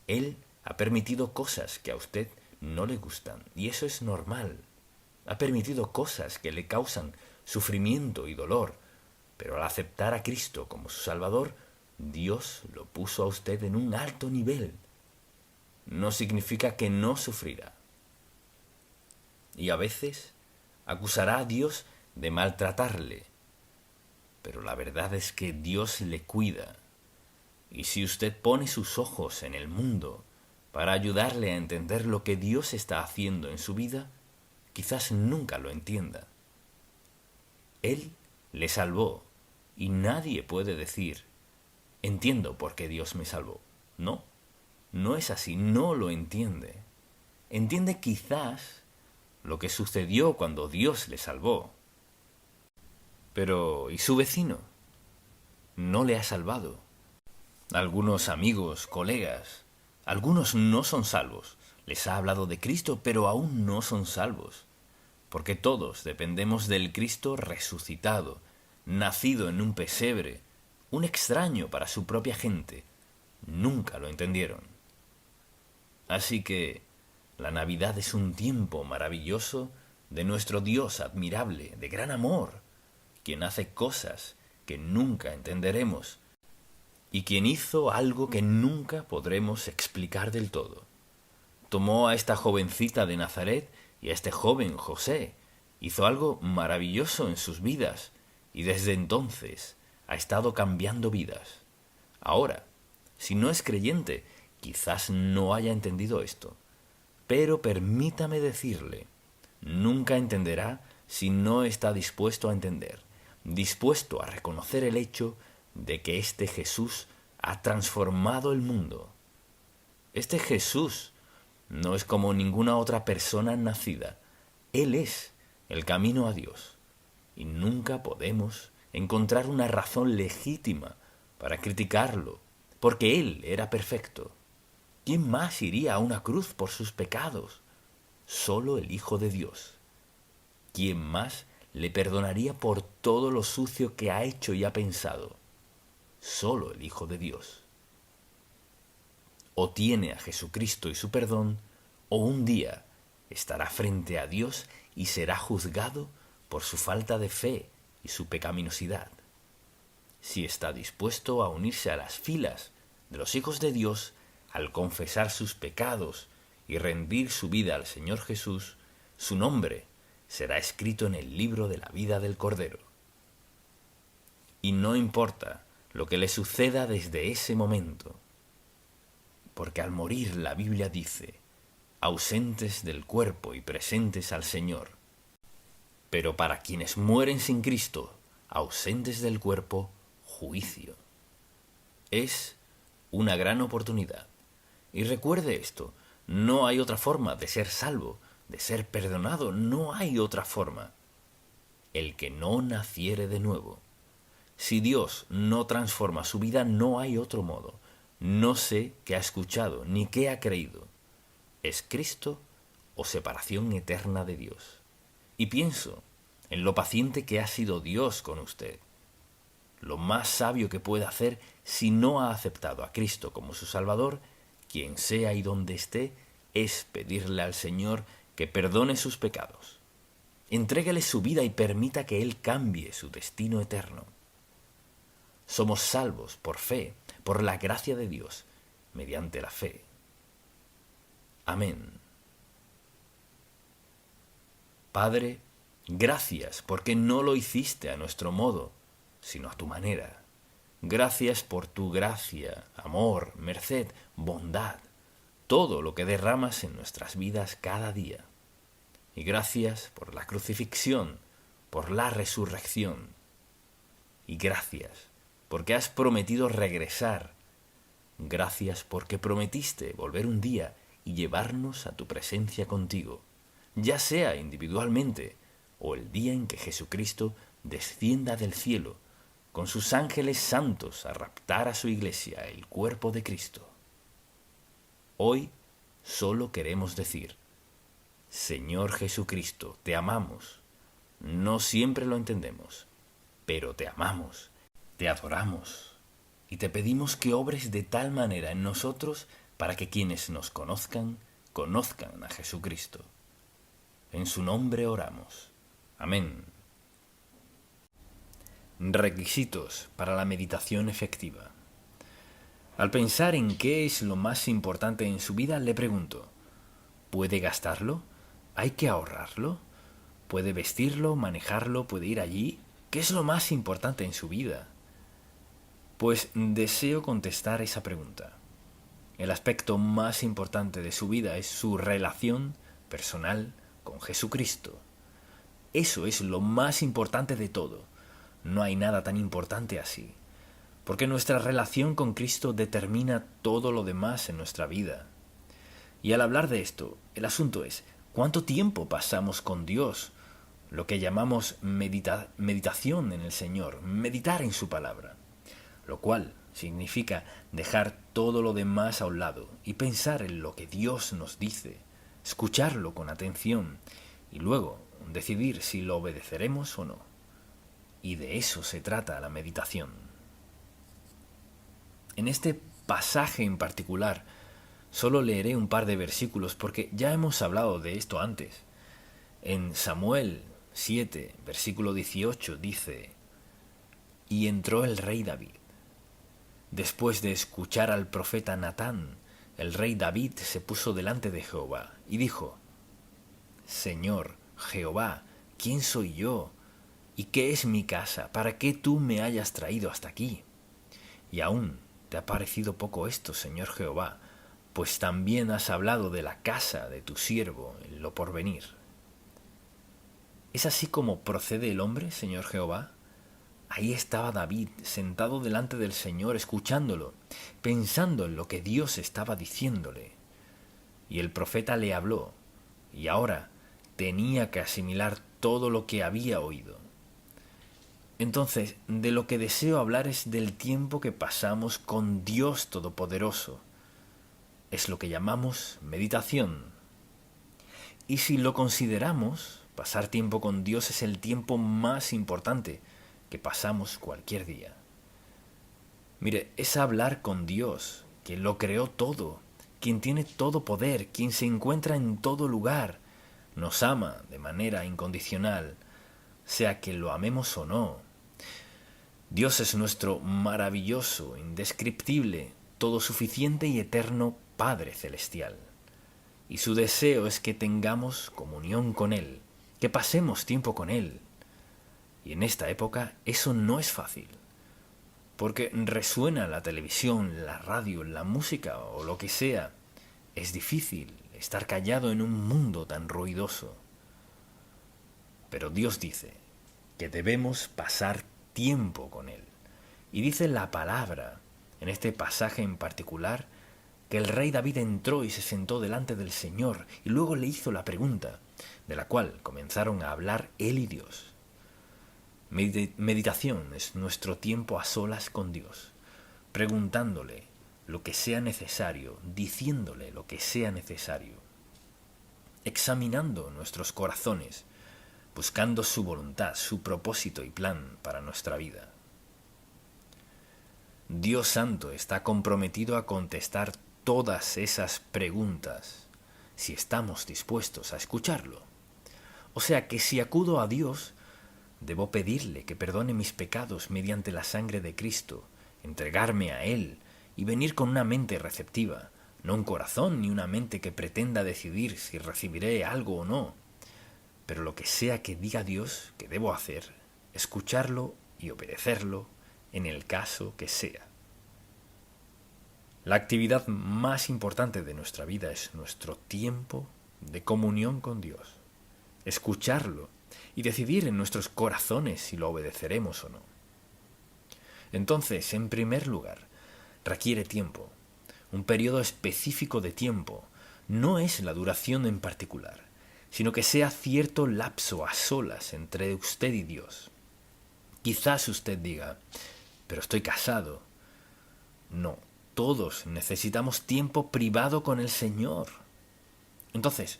Él ha permitido cosas que a usted no le gustan, y eso es normal. Ha permitido cosas que le causan sufrimiento y dolor, pero al aceptar a Cristo como su Salvador, Dios lo puso a usted en un alto nivel. No significa que no sufrirá. Y a veces acusará a Dios de maltratarle, pero la verdad es que Dios le cuida. Y si usted pone sus ojos en el mundo para ayudarle a entender lo que Dios está haciendo en su vida, quizás nunca lo entienda. Él le salvó y nadie puede decir, entiendo por qué Dios me salvó. No, no es así, no lo entiende. Entiende quizás lo que sucedió cuando Dios le salvó. Pero, ¿y su vecino? No le ha salvado. Algunos amigos, colegas, algunos no son salvos. Les ha hablado de Cristo, pero aún no son salvos. Porque todos dependemos del Cristo resucitado, nacido en un pesebre, un extraño para su propia gente. Nunca lo entendieron. Así que la Navidad es un tiempo maravilloso de nuestro Dios admirable, de gran amor, quien hace cosas que nunca entenderemos y quien hizo algo que nunca podremos explicar del todo. Tomó a esta jovencita de Nazaret y a este joven José, hizo algo maravilloso en sus vidas y desde entonces ha estado cambiando vidas. Ahora, si no es creyente, quizás no haya entendido esto, pero permítame decirle, nunca entenderá si no está dispuesto a entender, dispuesto a reconocer el hecho de que este Jesús ha transformado el mundo. Este Jesús no es como ninguna otra persona nacida. Él es el camino a Dios. Y nunca podemos encontrar una razón legítima para criticarlo, porque Él era perfecto. ¿Quién más iría a una cruz por sus pecados? Solo el Hijo de Dios. ¿Quién más le perdonaría por todo lo sucio que ha hecho y ha pensado? Solo el Hijo de Dios. O tiene a Jesucristo y su perdón, o un día estará frente a Dios y será juzgado por su falta de fe y su pecaminosidad. Si está dispuesto a unirse a las filas de los hijos de Dios al confesar sus pecados y rendir su vida al Señor Jesús, su nombre será escrito en el libro de la vida del Cordero. Y no importa lo que le suceda desde ese momento, porque al morir la Biblia dice, ausentes del cuerpo y presentes al Señor. Pero para quienes mueren sin Cristo, ausentes del cuerpo, juicio. Es una gran oportunidad. Y recuerde esto, no hay otra forma de ser salvo, de ser perdonado, no hay otra forma. El que no naciere de nuevo. Si Dios no transforma su vida, no hay otro modo. No sé qué ha escuchado ni qué ha creído. ¿Es Cristo o separación eterna de Dios. Y pienso en lo paciente que ha sido Dios con usted. Lo más sabio que puede hacer si no ha aceptado a Cristo como su Salvador, quien sea y donde esté, es pedirle al Señor que perdone sus pecados. Entréguele su vida y permita que Él cambie su destino eterno. Somos salvos por fe, por la gracia de Dios, mediante la fe. Amén. Padre, gracias porque no lo hiciste a nuestro modo, sino a tu manera. Gracias por tu gracia, amor, merced, bondad, todo lo que derramas en nuestras vidas cada día. Y gracias por la crucifixión, por la resurrección. Y gracias porque has prometido regresar. Gracias porque prometiste volver un día y llevarnos a tu presencia contigo, ya sea individualmente o el día en que Jesucristo descienda del cielo con sus ángeles santos a raptar a su iglesia, el cuerpo de Cristo. Hoy solo queremos decir: Señor Jesucristo, te amamos. No siempre lo entendemos, pero te amamos, te adoramos y te pedimos que obres de tal manera en nosotros para que quienes nos conozcan, conozcan a Jesucristo. En su nombre oramos. Amén. Requisitos para la meditación efectiva. Al pensar en qué es lo más importante en su vida, le pregunto: ¿puede gastarlo? ¿Hay que ahorrarlo? ¿Puede vestirlo, manejarlo, puede ir allí? ¿Qué es lo más importante en su vida? Pues deseo contestar esa pregunta. El aspecto más importante de su vida es su relación personal con Jesucristo. Eso es lo más importante de todo. No hay nada tan importante así, porque nuestra relación con Cristo determina todo lo demás en nuestra vida. Y al hablar de esto, el asunto es: ¿cuánto tiempo pasamos con Dios? Lo que llamamos meditación en el Señor, meditar en su palabra, lo cual significa dejar todo lo demás a un lado y pensar en lo que Dios nos dice, escucharlo con atención y luego decidir si lo obedeceremos o no. Y de eso se trata la meditación. En este pasaje en particular, solo leeré un par de versículos porque ya hemos hablado de esto antes. En Samuel 7, versículo 18 dice: Y entró el rey David. Después de escuchar al profeta Natán, el rey David se puso delante de Jehová y dijo: Señor Jehová, ¿quién soy yo? ¿Y qué es mi casa para que tú me hayas traído hasta aquí? Y aún te ha parecido poco esto, Señor Jehová, pues también has hablado de la casa de tu siervo en lo porvenir. ¿Es así como procede el hombre, Señor Jehová? Ahí estaba David, sentado delante del Señor, escuchándolo, pensando en lo que Dios estaba diciéndole. Y el profeta le habló, y ahora tenía que asimilar todo lo que había oído. Entonces, de lo que deseo hablar es del tiempo que pasamos con Dios Todopoderoso. Es lo que llamamos meditación. Y si lo consideramos, pasar tiempo con Dios es el tiempo más importante que pasamos cualquier día. Mire, es hablar con Dios, quien lo creó todo, quien tiene todo poder, quien se encuentra en todo lugar, nos ama de manera incondicional, sea que lo amemos o no. Dios es nuestro maravilloso, indescriptible, todo suficiente y eterno Padre Celestial. Y su deseo es que tengamos comunión con Él, que pasemos tiempo con Él. Y en esta época eso no es fácil, porque resuena la televisión, la radio, la música o lo que sea. Es difícil estar callado en un mundo tan ruidoso. Pero Dios dice que debemos pasar tiempo con Él. Y dice la palabra, en este pasaje en particular, que el rey David entró y se sentó delante del Señor y luego le hizo la pregunta, de la cual comenzaron a hablar él y Dios. Meditación es nuestro tiempo a solas con Dios, preguntándole lo que sea necesario, diciéndole lo que sea necesario. examinando nuestros corazones, buscando su voluntad, su propósito y plan para nuestra vida. Dios Santo está comprometido a contestar todas esas preguntas si estamos dispuestos a escucharlo. O sea que si acudo a Dios, debo pedirle que perdone mis pecados mediante la sangre de Cristo, entregarme a Él y venir con una mente receptiva, no un corazón ni una mente que pretenda decidir si recibiré algo o no. Pero lo que sea que diga Dios que debo hacer, escucharlo y obedecerlo en el caso que sea. La actividad más importante de nuestra vida es nuestro tiempo de comunión con Dios. Escucharlo y decidir en nuestros corazones si lo obedeceremos o no. Entonces, en primer lugar, requiere tiempo, un periodo específico de tiempo. No es la duración en particular, sino que sea cierto lapso a solas entre usted y Dios. Quizás usted diga, pero estoy casado. No, todos necesitamos tiempo privado con el Señor. Entonces,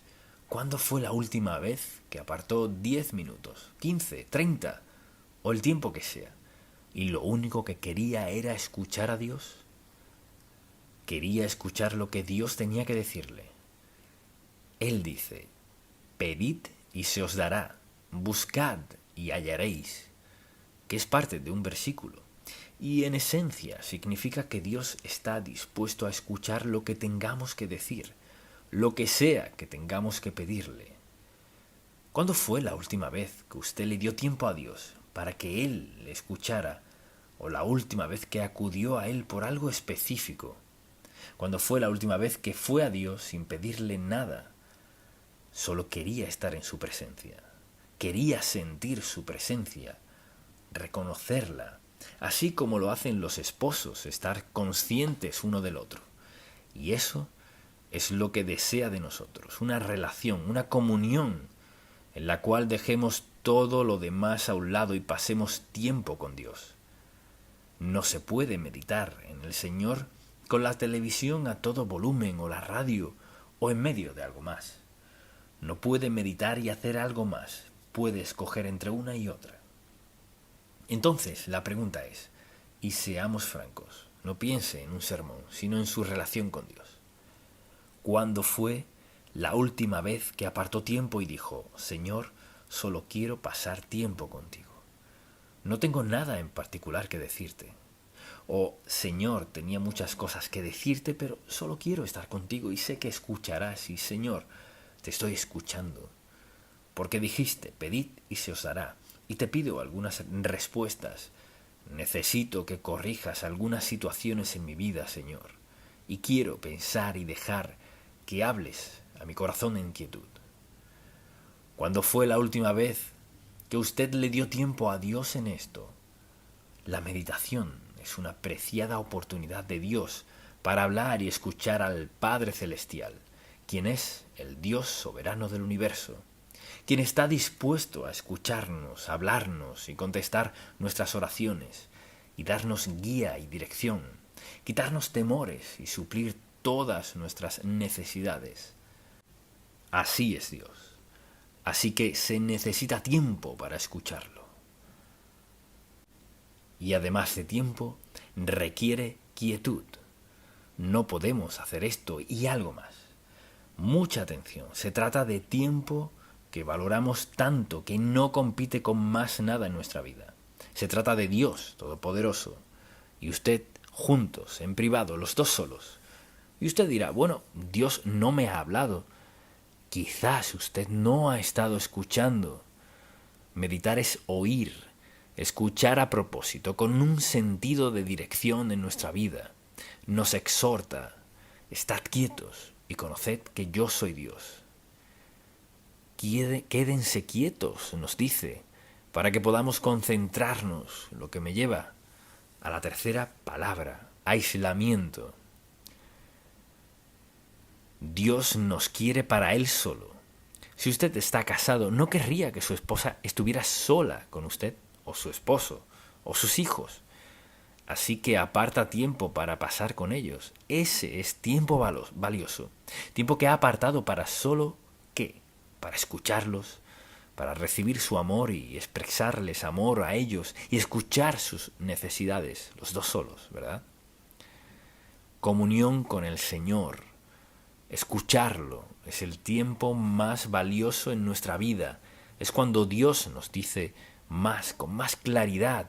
¿cuándo fue la última vez que apartó 10 minutos, 15, 30 o el tiempo que sea? Y lo único que quería era escuchar a Dios. Quería escuchar lo que Dios tenía que decirle. Él dice, pedid y se os dará, buscad y hallaréis, que es parte de un versículo. Y en esencia significa que Dios está dispuesto a escuchar lo que tengamos que decir, lo que sea que tengamos que pedirle. ¿Cuándo fue la última vez que usted le dio tiempo a Dios para que Él le escuchara? ¿O la última vez que acudió a Él por algo específico? ¿Cuándo fue la última vez que fue a Dios sin pedirle nada? Solo quería estar en su presencia. Quería sentir su presencia, reconocerla, así como lo hacen los esposos, estar conscientes uno del otro. Y eso es lo que desea de nosotros, una relación, una comunión, en la cual dejemos todo lo demás a un lado y pasemos tiempo con Dios. No se puede meditar en el Señor con la televisión a todo volumen o la radio o en medio de algo más. No puede meditar y hacer algo más, puede escoger entre una y otra. Entonces, la pregunta es, y seamos francos, no piense en un sermón, sino en su relación con Dios. ¿Cuándo fue la última vez que apartó tiempo y dijo, Señor, solo quiero pasar tiempo contigo? No tengo nada en particular que decirte. O, Señor, tenía muchas cosas que decirte, pero solo quiero estar contigo y sé que escucharás y, Señor, te estoy escuchando. Porque dijiste, pedid y se os dará. Y te pido algunas respuestas. Necesito que corrijas algunas situaciones en mi vida, Señor. Y quiero pensar y dejar que hables a mi corazón en quietud. ¿Cuándo fue la última vez que usted le dio tiempo a Dios en esto? La meditación es una preciada oportunidad de Dios para hablar y escuchar al Padre Celestial, quien es el Dios soberano del universo, quien está dispuesto a escucharnos, hablarnos y contestar nuestras oraciones, y darnos guía y dirección, quitarnos temores y suplir todas nuestras necesidades. Así es Dios. Así que se necesita tiempo para escucharlo. Y además de tiempo, requiere quietud. No podemos hacer esto y algo más. Mucha atención. Se trata de tiempo que valoramos tanto que no compite con más nada en nuestra vida. Se trata de Dios Todopoderoso y usted juntos, en privado, los dos solos. Y usted dirá, bueno, Dios no me ha hablado. Quizás usted no ha estado escuchando. Meditar es oír, escuchar a propósito, con un sentido de dirección en nuestra vida. Nos exhorta, estad quietos y conoced que yo soy Dios. Quédense quietos, nos dice, para que podamos concentrarnos, lo que me lleva a la tercera palabra, aislamiento. Dios nos quiere para Él solo. Si usted está casado, no querría que su esposa estuviera sola con usted, o su esposo, o sus hijos. Así que aparta tiempo para pasar con ellos. Ese es tiempo valioso, tiempo que ha apartado para solo qué? Para escucharlos, para recibir su amor y expresarles amor a ellos y escuchar sus necesidades, los dos solos, ¿verdad? Comunión con el Señor, escucharlo, es el tiempo más valioso en nuestra vida. Es cuando Dios nos dice más, con más claridad,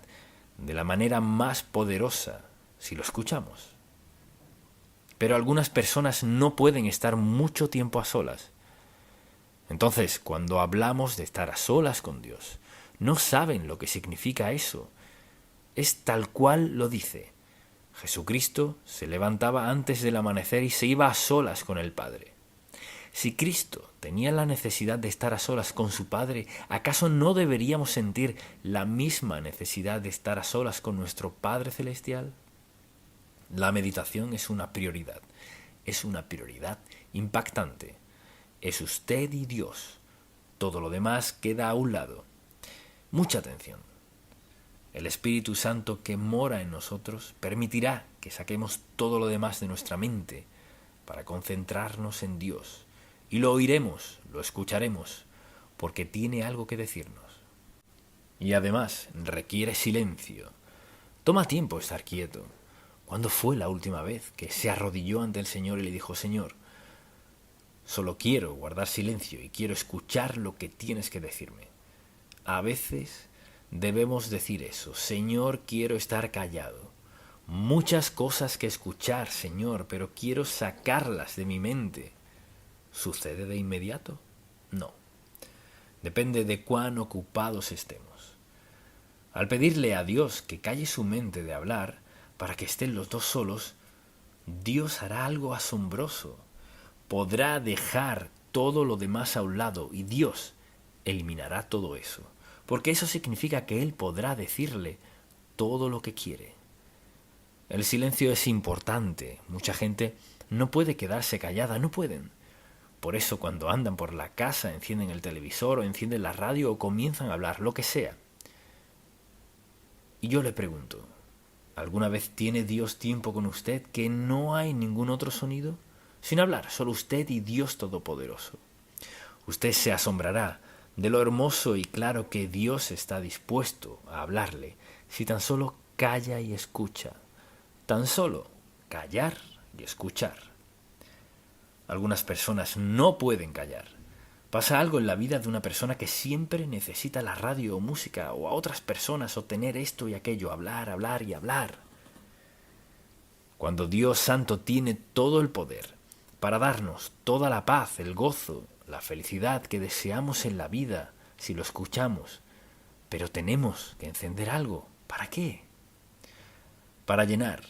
de la manera más poderosa, si lo escuchamos. Pero algunas personas no pueden estar mucho tiempo a solas. Entonces, cuando hablamos de estar a solas con Dios, no saben lo que significa eso. Es tal cual lo dice. Jesucristo se levantaba antes del amanecer y se iba a solas con el Padre. Si Cristo tenía la necesidad de estar a solas con su Padre, ¿acaso no deberíamos sentir la misma necesidad de estar a solas con nuestro Padre Celestial? La meditación es una prioridad impactante. Es usted y Dios. Todo lo demás queda a un lado. Mucha atención. El Espíritu Santo que mora en nosotros permitirá que saquemos todo lo demás de nuestra mente para concentrarnos en Dios. Y lo oiremos, lo escucharemos, porque tiene algo que decirnos. Y además requiere silencio. Toma tiempo estar quieto. ¿Cuándo fue la última vez que se arrodilló ante el Señor y le dijo: Señor, solo quiero guardar silencio y quiero escuchar lo que tienes que decirme? A veces debemos decir eso: Señor, quiero estar callado. Muchas cosas que escuchar, Señor, pero quiero sacarlas de mi mente. ¿Sucede de inmediato? No. Depende de cuán ocupados estemos. Al pedirle a Dios que calle su mente de hablar para que estén los dos solos, Dios hará algo asombroso. Podrá dejar todo lo demás a un lado y Dios eliminará todo eso, porque eso significa que Él podrá decirle todo lo que quiere. El silencio es importante. Mucha gente no puede quedarse callada, no pueden. Por eso cuando andan por la casa encienden el televisor o encienden la radio o comienzan a hablar, lo que sea. Y yo le pregunto, ¿alguna vez tiene Dios tiempo con usted que no hay ningún otro sonido? Sin hablar, solo usted y Dios Todopoderoso. Usted se asombrará de lo hermoso y claro que Dios está dispuesto a hablarle si tan solo calla y escucha. Tan solo callar y escuchar. Algunas personas no pueden callar. Pasa algo en la vida de una persona que siempre necesita la radio o música o a otras personas o tener esto y aquello, hablar, hablar y hablar. Cuando Dios Santo tiene todo el poder para darnos toda la paz, el gozo, la felicidad que deseamos en la vida si lo escuchamos, pero tenemos que encender algo. ¿Para qué? Para llenar.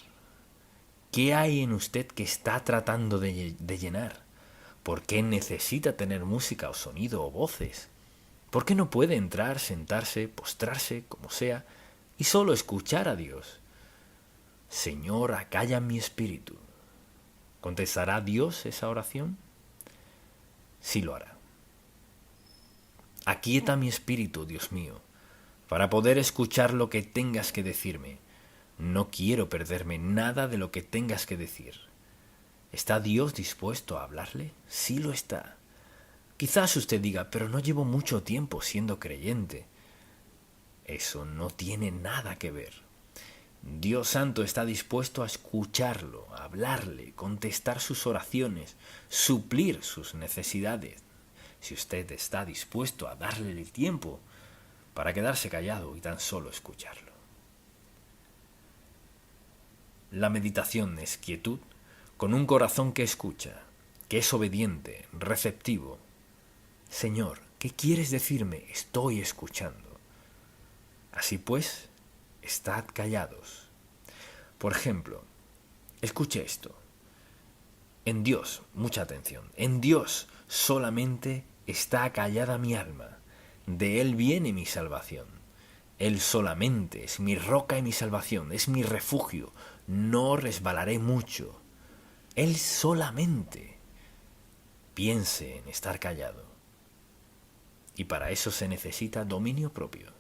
¿Qué hay en usted que está tratando de llenar? ¿Por qué necesita tener música o sonido o voces? ¿Por qué no puede entrar, sentarse, postrarse, como sea, y solo escuchar a Dios? Señor, acalla mi espíritu. ¿Contestará Dios esa oración? Sí lo hará. Aquieta mi espíritu, Dios mío, para poder escuchar lo que tengas que decirme. No quiero perderme nada de lo que tengas que decir. ¿Está Dios dispuesto a hablarle? Sí lo está. Quizás usted diga, pero no llevo mucho tiempo siendo creyente. Eso no tiene nada que ver. Dios Santo está dispuesto a escucharlo, a hablarle, contestar sus oraciones, suplir sus necesidades. Si usted está dispuesto a darle el tiempo para quedarse callado y tan solo escucharlo. La meditación es quietud con un corazón que escucha, que es obediente, receptivo. Señor, ¿qué quieres decirme? Estoy escuchando. Así pues, estad callados. Por ejemplo, escuche esto. En Dios, mucha atención, en Dios solamente está callada mi alma. De Él viene mi salvación. Él solamente es mi roca y mi salvación, es mi refugio. No resbalaré mucho. Él solamente. Piense en estar callado. Y para eso se necesita dominio propio.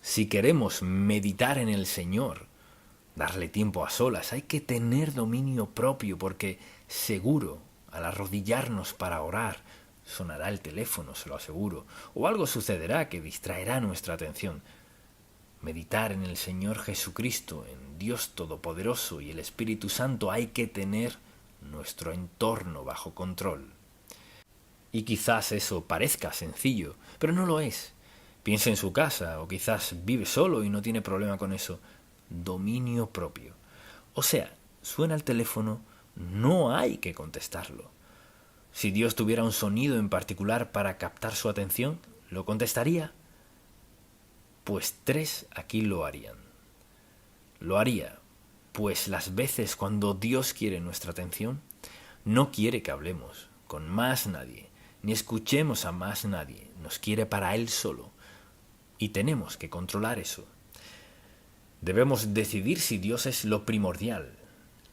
Si queremos meditar en el Señor, darle tiempo a solas, hay que tener dominio propio porque seguro al arrodillarnos para orar, sonará el teléfono, se lo aseguro, o algo sucederá que distraerá nuestra atención. Meditar en el Señor Jesucristo, en Dios Todopoderoso y el Espíritu Santo, hay que tener nuestro entorno bajo control. Y quizás eso parezca sencillo, pero no lo es. Piense en su casa, o quizás vive solo y no tiene problema con eso. Dominio propio. O sea, suena el teléfono, no hay que contestarlo. Si Dios tuviera un sonido en particular para captar su atención, ¿lo contestaría? Pues 3 aquí lo harían. Lo haría, pues las veces cuando Dios quiere nuestra atención, no quiere que hablemos con más nadie, ni escuchemos a más nadie, nos quiere para Él solo. Y tenemos que controlar eso. Debemos decidir si Dios es lo primordial.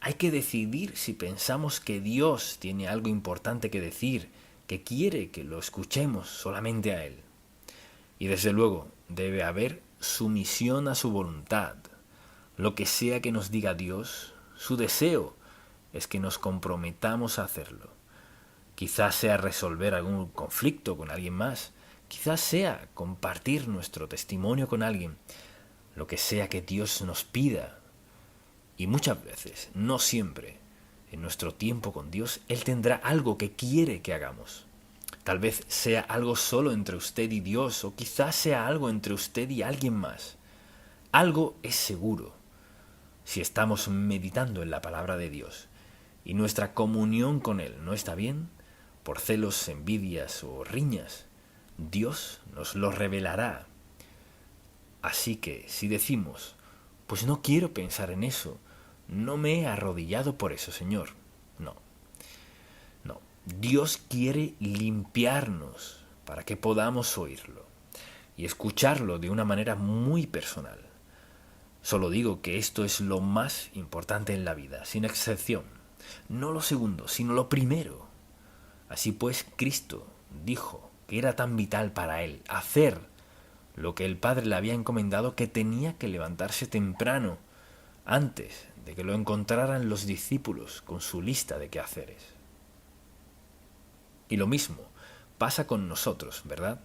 Hay que decidir si pensamos que Dios tiene algo importante que decir, que quiere que lo escuchemos solamente a Él. Y desde luego debe haber sumisión a su voluntad. Lo que sea que nos diga Dios, su deseo es que nos comprometamos a hacerlo. Quizás sea resolver algún conflicto con alguien más, quizás sea compartir nuestro testimonio con alguien, lo que sea que Dios nos pida. Y muchas veces, no siempre, en nuestro tiempo con Dios, Él tendrá algo que quiere que hagamos. Tal vez sea algo solo entre usted y Dios, o quizás sea algo entre usted y alguien más. Algo es seguro. Si estamos meditando en la palabra de Dios y nuestra comunión con Él no está bien, por celos, envidias o riñas, Dios nos lo revelará. Así que si decimos, pues no quiero pensar en eso, no me he arrodillado por eso, Señor. No. Dios quiere limpiarnos para que podamos oírlo y escucharlo de una manera muy personal. Solo digo que esto es lo más importante en la vida, sin excepción. No lo segundo, sino lo primero. Así pues, Cristo dijo que era tan vital para Él hacer lo que el Padre le había encomendado, que tenía que levantarse temprano, antes de que lo encontraran los discípulos con su lista de quehaceres. Y lo mismo pasa con nosotros, ¿verdad?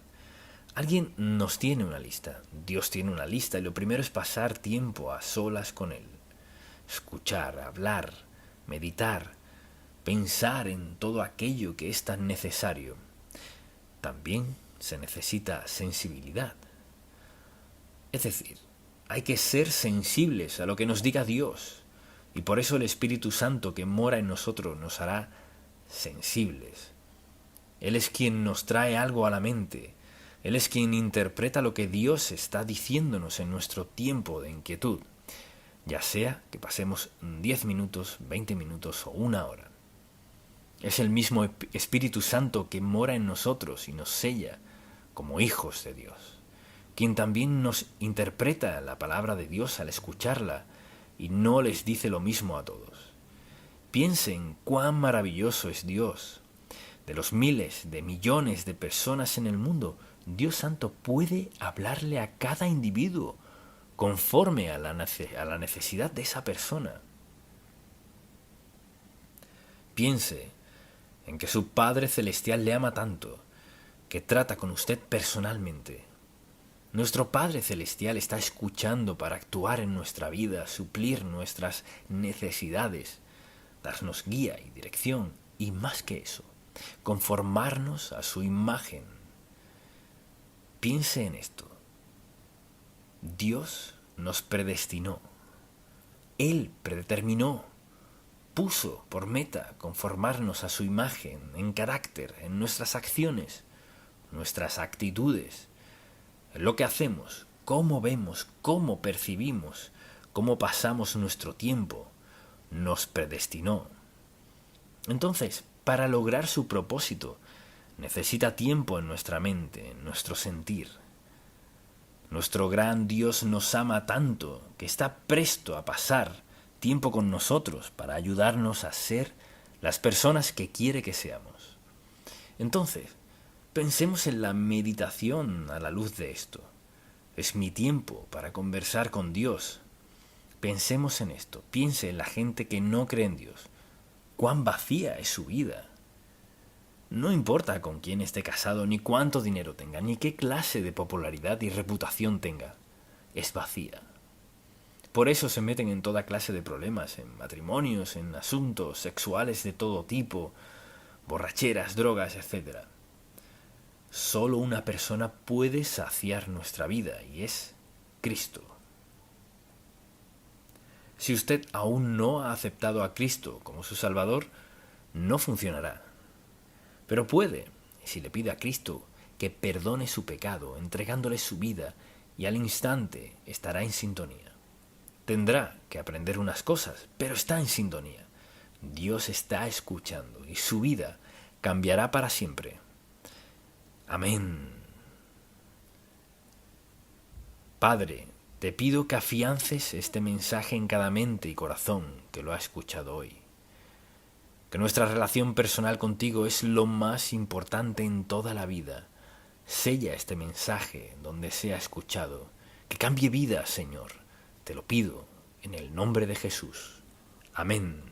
Alguien nos tiene una lista, Dios tiene una lista, y lo primero es pasar tiempo a solas con Él. Escuchar, hablar, meditar, pensar en todo aquello que es tan necesario. También se necesita sensibilidad. Es decir, hay que ser sensibles a lo que nos diga Dios, y por eso el Espíritu Santo que mora en nosotros nos hará sensibles. Él es quien nos trae algo a la mente. Él es quien interpreta lo que Dios está diciéndonos en nuestro tiempo de inquietud, ya sea que pasemos 10 minutos, 20 minutos o 1 hora. Es el mismo Espíritu Santo que mora en nosotros y nos sella como hijos de Dios, quien también nos interpreta la palabra de Dios al escucharla y no les dice lo mismo a todos. Piensen cuán maravilloso es Dios. De los miles de millones de personas en el mundo, Dios Santo puede hablarle a cada individuo conforme a la necesidad de esa persona. Piense en que su Padre Celestial le ama tanto, que trata con usted personalmente. Nuestro Padre Celestial está escuchando para actuar en nuestra vida, suplir nuestras necesidades, darnos guía y dirección, y más que eso, conformarnos a su imagen. Piense en esto. Dios nos predestinó. Él predeterminó, puso por meta conformarnos a su imagen, en carácter, en nuestras acciones, nuestras actitudes, en lo que hacemos, cómo vemos, cómo percibimos, cómo pasamos nuestro tiempo. Nos predestinó. Entonces, para lograr su propósito, necesita tiempo en nuestra mente, en nuestro sentir. Nuestro gran Dios nos ama tanto que está presto a pasar tiempo con nosotros para ayudarnos a ser las personas que quiere que seamos. Entonces, pensemos en la meditación a la luz de esto. Es mi tiempo para conversar con Dios. Pensemos en esto. Piense en la gente que no cree en Dios. Cuán vacía es su vida. No importa con quién esté casado, ni cuánto dinero tenga, ni qué clase de popularidad y reputación tenga. Es vacía. Por eso se meten en toda clase de problemas, en matrimonios, en asuntos sexuales de todo tipo, borracheras, drogas, etc. Solo una persona puede saciar nuestra vida y es Cristo. Si usted aún no ha aceptado a Cristo como su Salvador, no funcionará. Pero puede, si le pide a Cristo que perdone su pecado, entregándole su vida, y al instante estará en sintonía. Tendrá que aprender unas cosas, pero está en sintonía. Dios está escuchando y su vida cambiará para siempre. Amén. Padre, te pido que afiances este mensaje en cada mente y corazón que lo ha escuchado hoy. Que nuestra relación personal contigo es lo más importante en toda la vida. Sella este mensaje donde sea escuchado. Que cambie vidas, Señor. Te lo pido en el nombre de Jesús. Amén.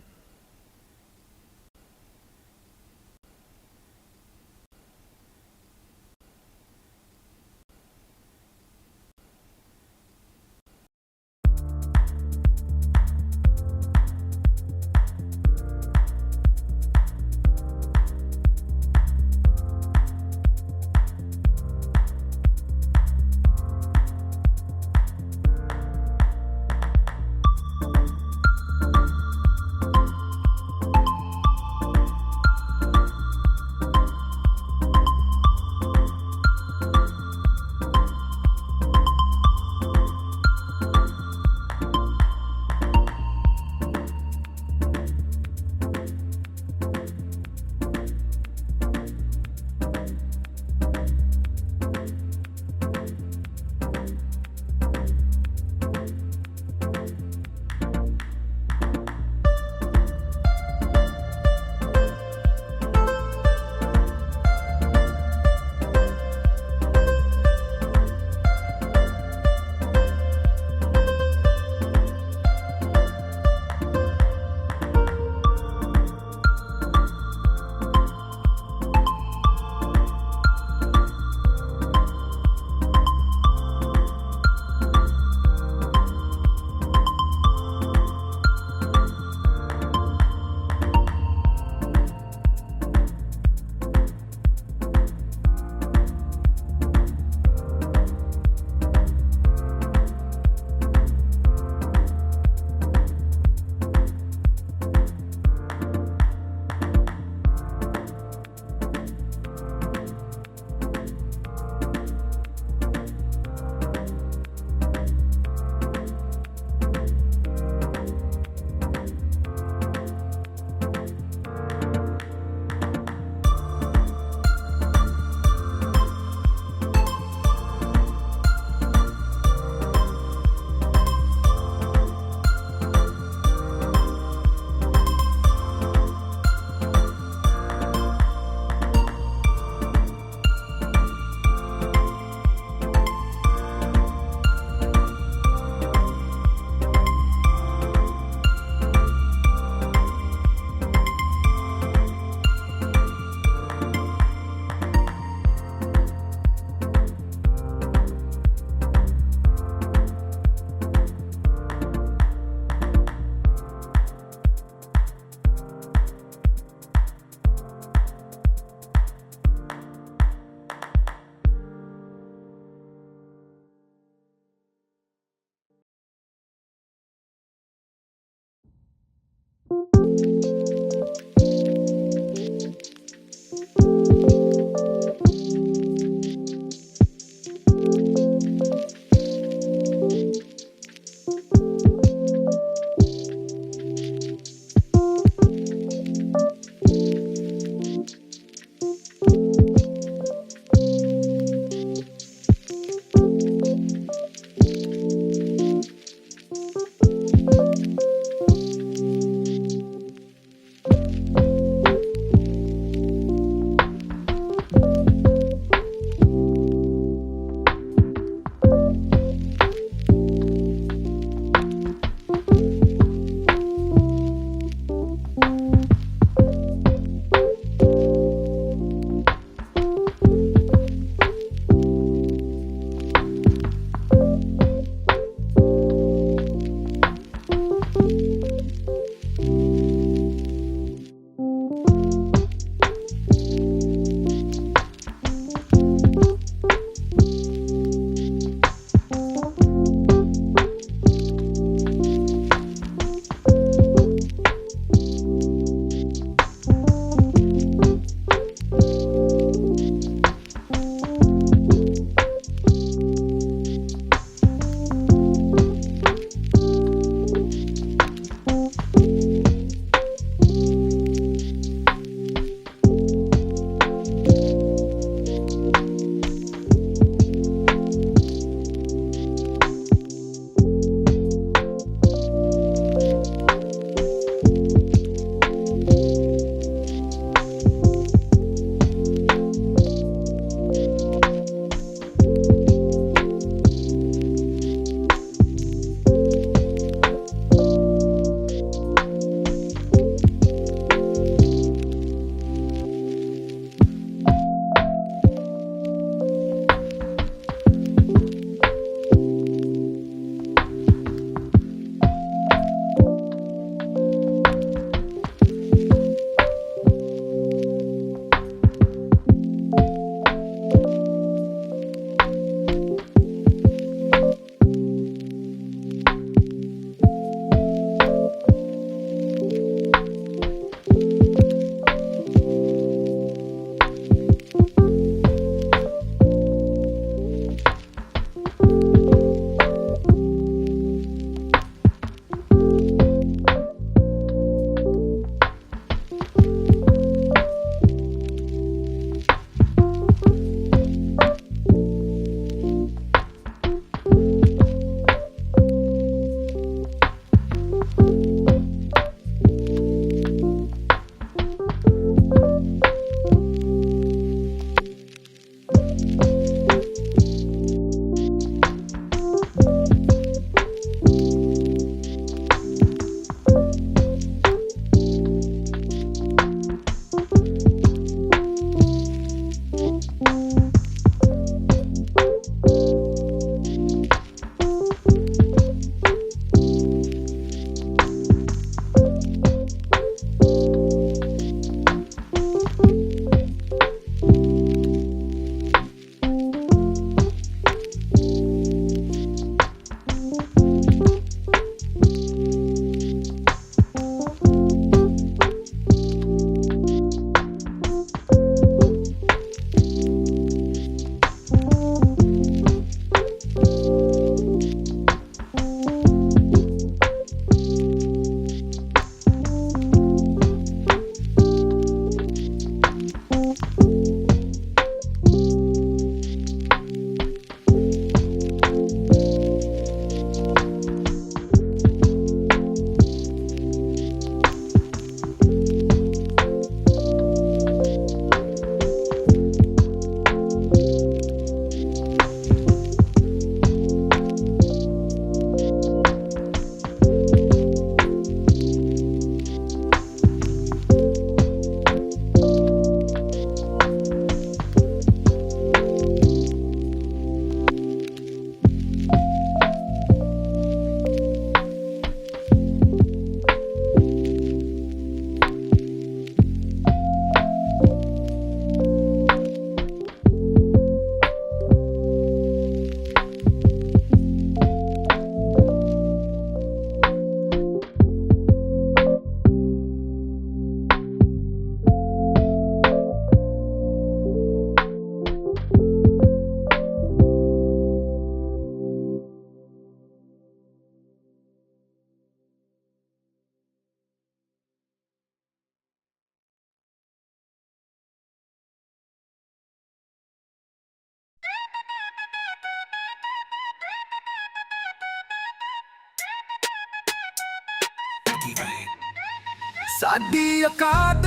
ਸਾਡੀ ਔਕਾਤ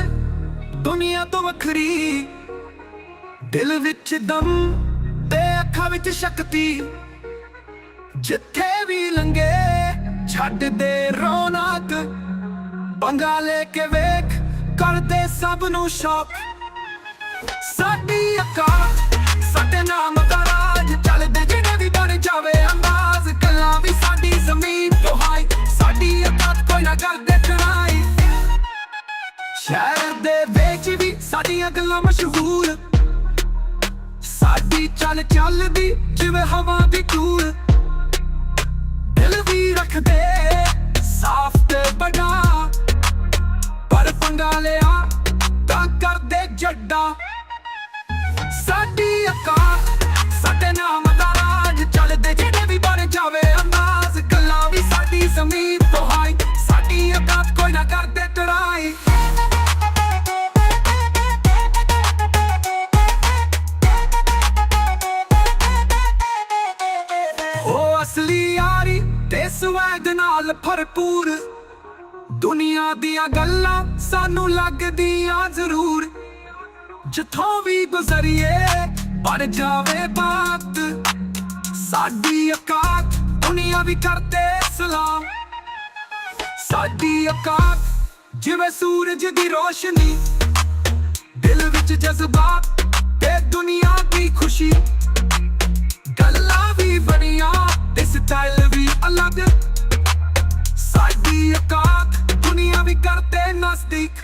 ਦੁਨੀਆ ਤੋਂ ਵੱਖਰੀ, ਦਿਲ ਵਿੱਚ ਦਮ ਤੇ ਅੱਖਾਂ ਵਿੱਚ ਸ਼ਕਤੀ। ਜਿੱਥੇ ਵੀ ਲੰਘੇ ਛੱਡ ਦੇ ਰੌਣਕ, ਪੰਗਾ ਲੈ ਕੇ ਵੇਖ ਕਰਦੇ ਸਭ ਨੂੰ ਸ਼ੌਕ। ਸਾਡੀ ਔਕਾਤ ਸਾਡੇ ਨਾਮ ਦਾ ਰਾਜ, ਚੱਲਦੇ ਜਿਹੜੇ ਵੀ ਬਣ ਜਾਵੇ ਅੰਦਾਜ਼। ਗੱਲਾਂ ਵੀ ਸਾਡੀ ਜ਼ਮੀਨ ਤੋਂ ਹਾਈ, ਸਾਡੀ ਔਕਾਤ ਕੋਈ ਨਾ ਕਰਦੇ ਟਰਾਈ। ਸ਼ਹਿਰ ਦੇ ਵਿੱਚ ਵੀ ਸਾਡੀਆਂ ਗੱਲਾਂ ਮਸ਼ਹੂਰ, ਸਾਡੀ ਚੱਲ ਚੱਲਦੀ ਜਿਵੇਂ ਹਵਾ ਦੀ ਧੂੜ। ਦਿਲ ਵੀ ਰੱਖਦੇ ਸਾਫ਼ ਤੇ ਵੱਡਾ, ਪਰ ਪੰਗਾ ਲਿਆ ਤਾਂ ਕਰਦੇ ਜੱਡਾ। ਸਾਡੀ ਔਕਾਤ ਸਾਡੇ ਨਾਮ ਦਾ ਰਾਜ, ਚੱਲਦੇ ਜਿਹੜੇ ਵੀ ਬਣ ਜਾਵੇ ਅੰਦਾਜ਼। ਗੱਲਾਂ ਵੀ ਸਾਡੀ ਜ਼ਮੀਨ ਤੋਂ ਹਾਈ, ਸਾਡੀ ਔਕਾਤ ਕੋਈ ਨਾ ਕਰਦੇ ਟਰਾਈ। ਉਹ ਅਸਲੀ ਯਾਰੀ ਤੇ ਸਵੈਗ ਨਾਲ ਭਰਪੂਰ, ਦੁਨੀਆ ਦੀਆਂ ਗੱਲਾਂ ਸਾਨੂੰ ਲੱਗਦੀਆਂ ਜ਼ਰੂਰ। ਜਿੱਥੋਂ ਵੀ ਗੁਜ਼ਰੀਏ ਬਣ ਜਾਵੇ ਬਾਤ, ਸਾਡੀ ਔਕਾਤ ਦੁਨੀਆ ਵੀ ਕਰਦੇ ਸਲਾਮ। ਸਾਡੀ ਔਕਾਤ ਜਿਵੇਂ ਸੂਰਜ ਦੀ ਰੋਸ਼ਨੀ, ਦਿਲ ਵਿੱਚ ਜਜ਼ਬਾਤ ਤੇ ਦੁਨੀਆ ਦੀ ਖੁਸ਼ੀ। ਗੱਲਾਂ ਵੀ ਬਣੀਆਂ ਤੇ ਸਟਾਈਲ ਵੀ ਅਲੱਗ, ਸਾਡੀ ਔਕਾਤ ਦੁਨੀਆ ਵੀ ਕਰਦੇ ਨਜ਼ਦੀਕ।